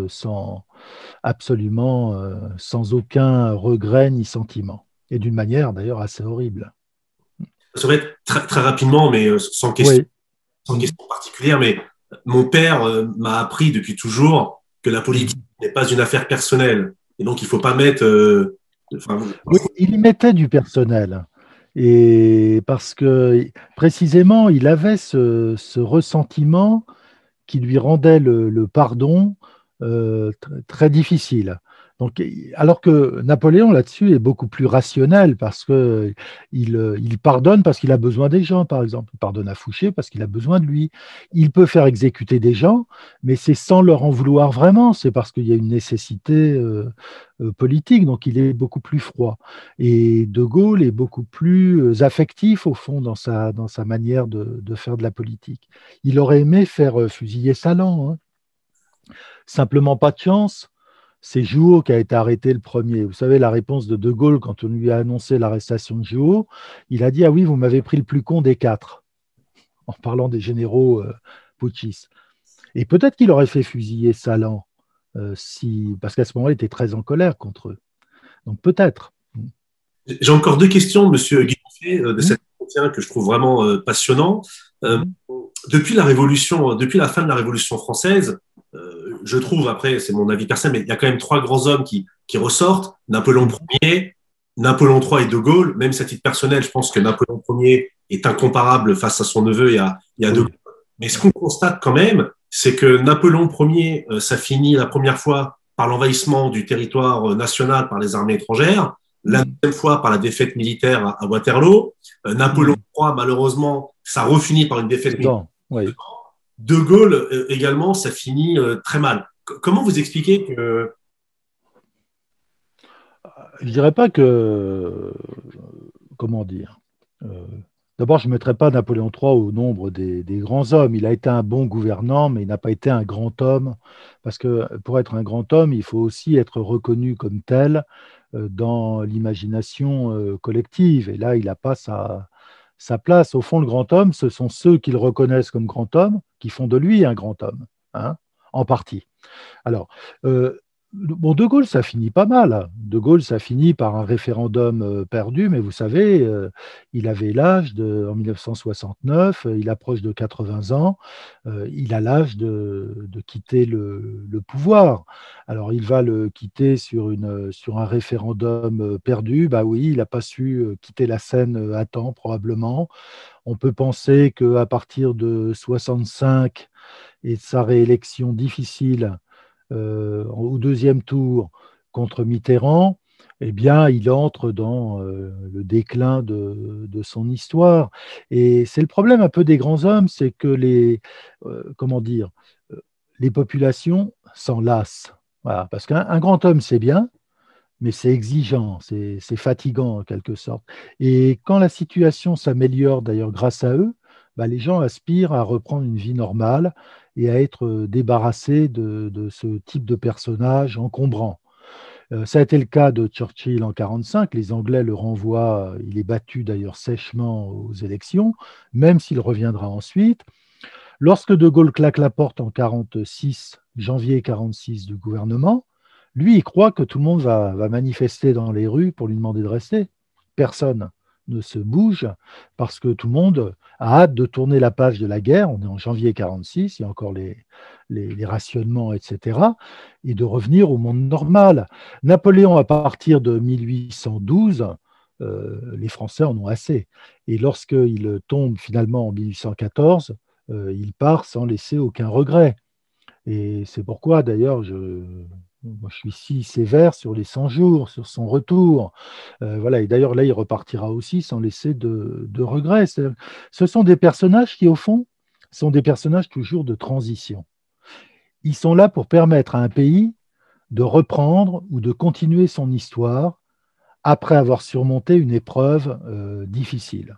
absolument sans aucun regret ni sentiment. Et d'une manière d'ailleurs assez horrible. ça va être très, très rapidement, mais Oui. sans question particulière, mais mon père m'a appris depuis toujours que la politique Mhm. n'est pas une affaire personnelle. Et donc, il ne faut pas mettre. Enfin, Oui, il y mettait du personnel. Et parce que précisément, il avait ce ressentiment qui lui rendait le pardon très difficile. Donc, alors que Napoléon là-dessus est beaucoup plus rationnel parce que il pardonne parce qu'il a besoin des gens, par exemple. Il pardonne à Fouché parce qu'il a besoin de lui. Il peut faire exécuter des gens, mais c'est sans leur en vouloir vraiment. C'est parce qu'il y a une nécessité politique. Donc, il est beaucoup plus froid. Et De Gaulle est beaucoup plus affectif, au fond, dans sa manière de faire de la politique. Il aurait aimé faire fusiller Salan, hein. Simplement pas de chance. C'est Jouhaud qui a été arrêté le premier. Vous savez, la réponse de Gaulle, quand on lui a annoncé l'arrestation de Jouhaud, il a dit: ah oui, vous m'avez pris le plus con des quatre, en parlant des généraux putschistes. Et peut-être qu'il aurait fait fusiller Salan, parce qu'à ce moment-là, il était très en colère contre eux. Donc peut-être. j'ai encore deux questions, Monsieur Oui. Guillotier, de Hum, cet entretien que je trouve vraiment passionnant. Euh, hum, depuis la fin de la Révolution française, je trouve, après, c'est mon avis personnel, mais il y a quand même trois grands hommes qui ressortent: Napoléon hum, Ier, Napoléon III et De Gaulle. Même si à titre personnel, je pense que Napoléon Ier est incomparable face à son neveu et à De Gaulle. oui. Mais ce qu'on constate quand même, c'est que Napoléon Ier, ça finit la première fois par l'envahissement du territoire national par les armées étrangères, la Hum, deuxième fois par la défaite militaire à Waterloo. Napoléon hum. III, malheureusement, ça refinit par une défaite militaire. Dedans, oui. De Gaulle, également, ça finit très mal. Comment vous expliquez que... Je dirais pas que, comment dire, euh, d'abord, je ne mettrais pas Napoléon III au nombre des grands hommes. Il a été un bon gouvernant, mais il n'a pas été un grand homme, parce que pour être un grand homme, il faut aussi être reconnu comme tel dans l'imagination collective. Et là, il n'a pas sa place. Au fond, le grand homme, ce sont ceux qui le reconnaissent comme grand homme, qui font de lui un grand homme, hein, en partie. Alors, bon, De Gaulle, ça finit pas mal. De Gaulle, ça finit par un référendum perdu, mais vous savez, il avait l'âge en 1969, il approche de 80 ans, il a l'âge de quitter le pouvoir. Alors, il va le quitter sur un référendum perdu. Bah oui, il n'a pas su quitter la scène à temps, probablement. On peut penser qu'à partir de 65 et de sa réélection difficile, au deuxième tour contre Mitterrand, eh bien, il entre dans le déclin de son histoire. Et c'est le problème un peu des grands hommes, c'est que comment dire, les populations s'en lassent. Voilà, parce qu'un grand homme, c'est bien, mais c'est exigeant, c'est fatigant en quelque sorte. Et quand la situation s'améliore d'ailleurs grâce à eux, bah, les gens aspirent à reprendre une vie normale et à être débarrassés de ce type de personnage encombrant. Ça a été le cas de Churchill en 1945. Les Anglais le renvoient, il est battu d'ailleurs sèchement aux élections, même s'il reviendra ensuite. Lorsque De Gaulle claque la porte en 46, janvier 1946 du gouvernement, lui, il croit que tout le monde va manifester dans les rues pour lui demander de rester. Personne ne se bouge parce que tout le monde a hâte de tourner la page de la guerre. On est en janvier 1946, il y a encore les rationnements, etc., et de revenir au monde normal. Napoléon, à partir de 1812, les Français en ont assez. Et lorsqu'il tombe finalement en 1814, il part sans laisser aucun regret. Et c'est pourquoi, d'ailleurs, moi, je suis si sévère sur les 100 jours, sur son retour. Voilà. Et d'ailleurs, là, il repartira aussi sans laisser de regrets. Ce sont des personnages qui, au fond, sont des personnages toujours de transition. Ils sont là pour permettre à un pays de reprendre ou de continuer son histoire après avoir surmonté une épreuve difficile.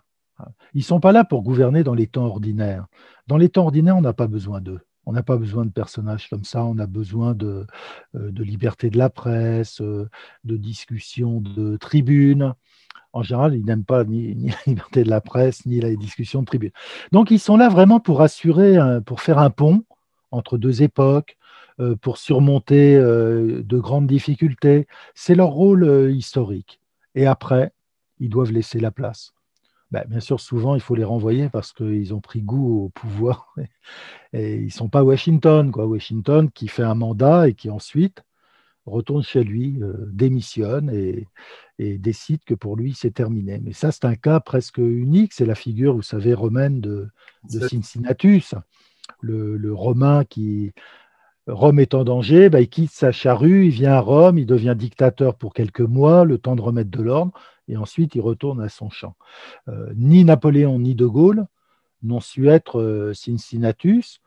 Ils ne sont pas là pour gouverner dans les temps ordinaires. Dans les temps ordinaires, on n'a pas besoin d'eux. On n'a pas besoin de personnages comme ça, on a besoin de liberté de la presse, de discussion de tribune. En général, ils n'aiment pas ni la liberté de la presse, ni la discussion de tribune. Donc, ils sont là vraiment pour assurer, pour faire un pont entre deux époques, pour surmonter de grandes difficultés. C'est leur rôle historique. Et après, ils doivent laisser la place. Ben, bien sûr, souvent, il faut les renvoyer parce qu'ils ont pris goût au pouvoir et ils ne sont pas à Washington, quoi. Washington qui fait un mandat et qui ensuite retourne chez lui, démissionne et décide que pour lui, c'est terminé. Mais ça, c'est un cas presque unique. C'est la figure, vous savez, romaine de Cincinnatus, le Romain qui, Rome est en danger, bah, il quitte sa charrue, il vient à Rome, il devient dictateur pour quelques mois, le temps de remettre de l'ordre, et ensuite il retourne à son champ. Ni Napoléon ni De Gaulle n'ont su être Cincinnatus.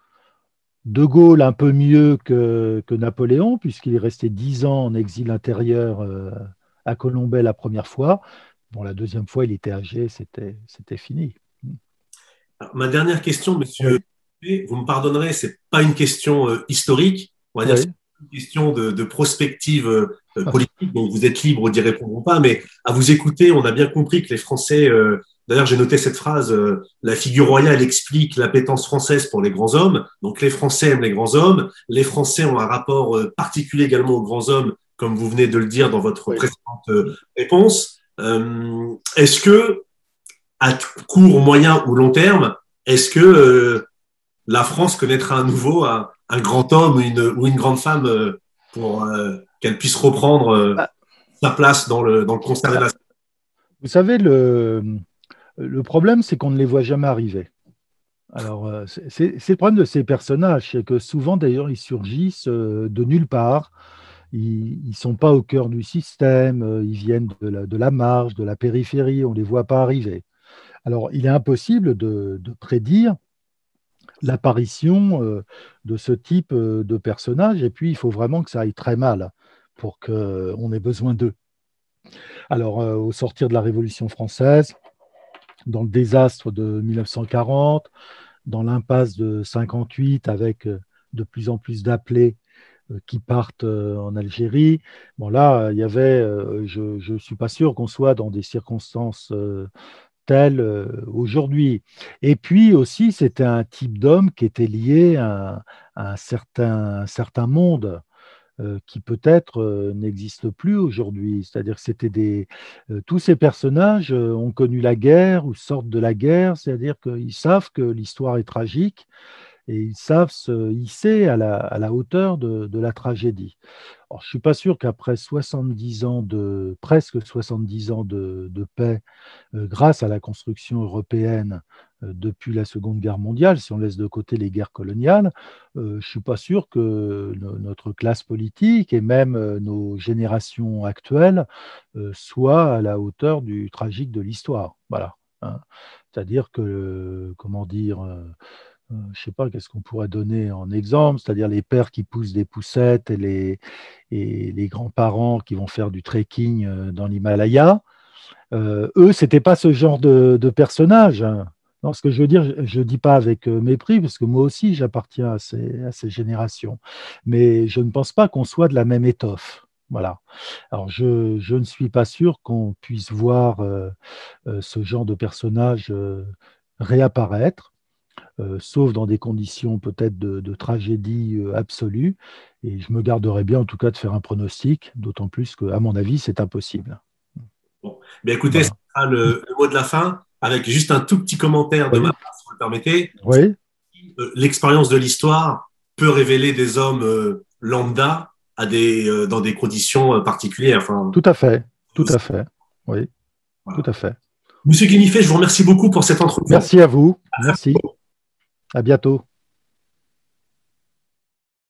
De Gaulle un peu mieux que Napoléon, puisqu'il est resté 10 ans en exil intérieur à Colombey la première fois. Bon, la deuxième fois, il était âgé, c'était fini. Alors, ma dernière question, monsieur, Oui, vous me pardonnerez, c'est pas une question historique, on va dire c'est oui. une question de prospective politique, donc vous êtes libre d'y répondre ou pas, mais à vous écouter, on a bien compris que les Français, d'ailleurs j'ai noté cette phrase, la figure royale explique l'appétence française pour les grands hommes, donc les Français aiment les grands hommes, les Français ont un rapport particulier également aux grands hommes, comme vous venez de le dire dans votre Oui. précédente réponse. Est-ce que à court, moyen ou long terme, est-ce que la France connaîtra à nouveau un grand homme ou une grande femme pour qu'elle puisse reprendre Bah, sa place dans le concert des bah, nations? vous savez, le problème, c'est qu'on ne les voit jamais arriver. Alors, c'est le problème de ces personnages, c'est que souvent, d'ailleurs, ils surgissent de nulle part. Ils ne sont pas au cœur du système, ils viennent de la marge, de la périphérie, on ne les voit pas arriver. Alors, il est impossible de prédire l'apparition de ce type de personnage, et puis il faut vraiment que ça aille très mal pour qu'on ait besoin d'eux. Alors, au sortir de la Révolution française, dans le désastre de 1940, dans l'impasse de 58 avec de plus en plus d'appelés qui partent en Algérie. Bon, là, il y avait, je ne suis pas sûr qu'on soit dans des circonstances tel aujourd'hui. Et puis aussi, c'était un type d'homme qui était lié à un certain monde qui peut-être n'existe plus aujourd'hui. C'est-à-dire que tous ces personnages ont connu la guerre ou sortent de la guerre, c'est-à-dire qu'ils savent que l'histoire est tragique et ils savent se hisser à la hauteur de la tragédie. Alors, je ne suis pas sûr qu'après 70 ans presque 70 ans de paix, grâce à la construction européenne depuis la Seconde Guerre mondiale, si on laisse de côté les guerres coloniales, je ne suis pas sûr que notre classe politique et même nos générations actuelles soient à la hauteur du tragique de l'histoire. Voilà. Hein. C'est-à-dire que, comment dire, je ne sais pas, qu'est-ce qu'on pourrait donner en exemple, c'est-à-dire les pères qui poussent des poussettes et les grands-parents qui vont faire du trekking dans l'Himalaya. Eux, c'était pas ce genre de personnage. Hein. Non, ce que je veux dire, je ne dis pas avec mépris, parce que moi aussi, j'appartiens à ces générations. Mais je ne pense pas qu'on soit de la même étoffe. Voilà. Alors, je ne suis pas sûr qu'on puisse voir ce genre de personnage réapparaître, sauf dans des conditions peut-être de tragédie absolue. Et je me garderai bien, en tout cas, de faire un pronostic, d'autant plus qu'à mon avis, c'est impossible. Bon. Bien, écoutez, ce Voilà. sera le mot de la fin, avec juste un tout petit commentaire de ma Oui, part, si vous le permettez. oui, L'expérience de l'histoire peut révéler des hommes lambda dans des conditions particulières. Enfin, tout à fait, tout à fait. Oui, tout voilà. à fait. Monsieur Guinifet, je vous remercie beaucoup pour cet entretien. Merci à vous. Merci. À bientôt.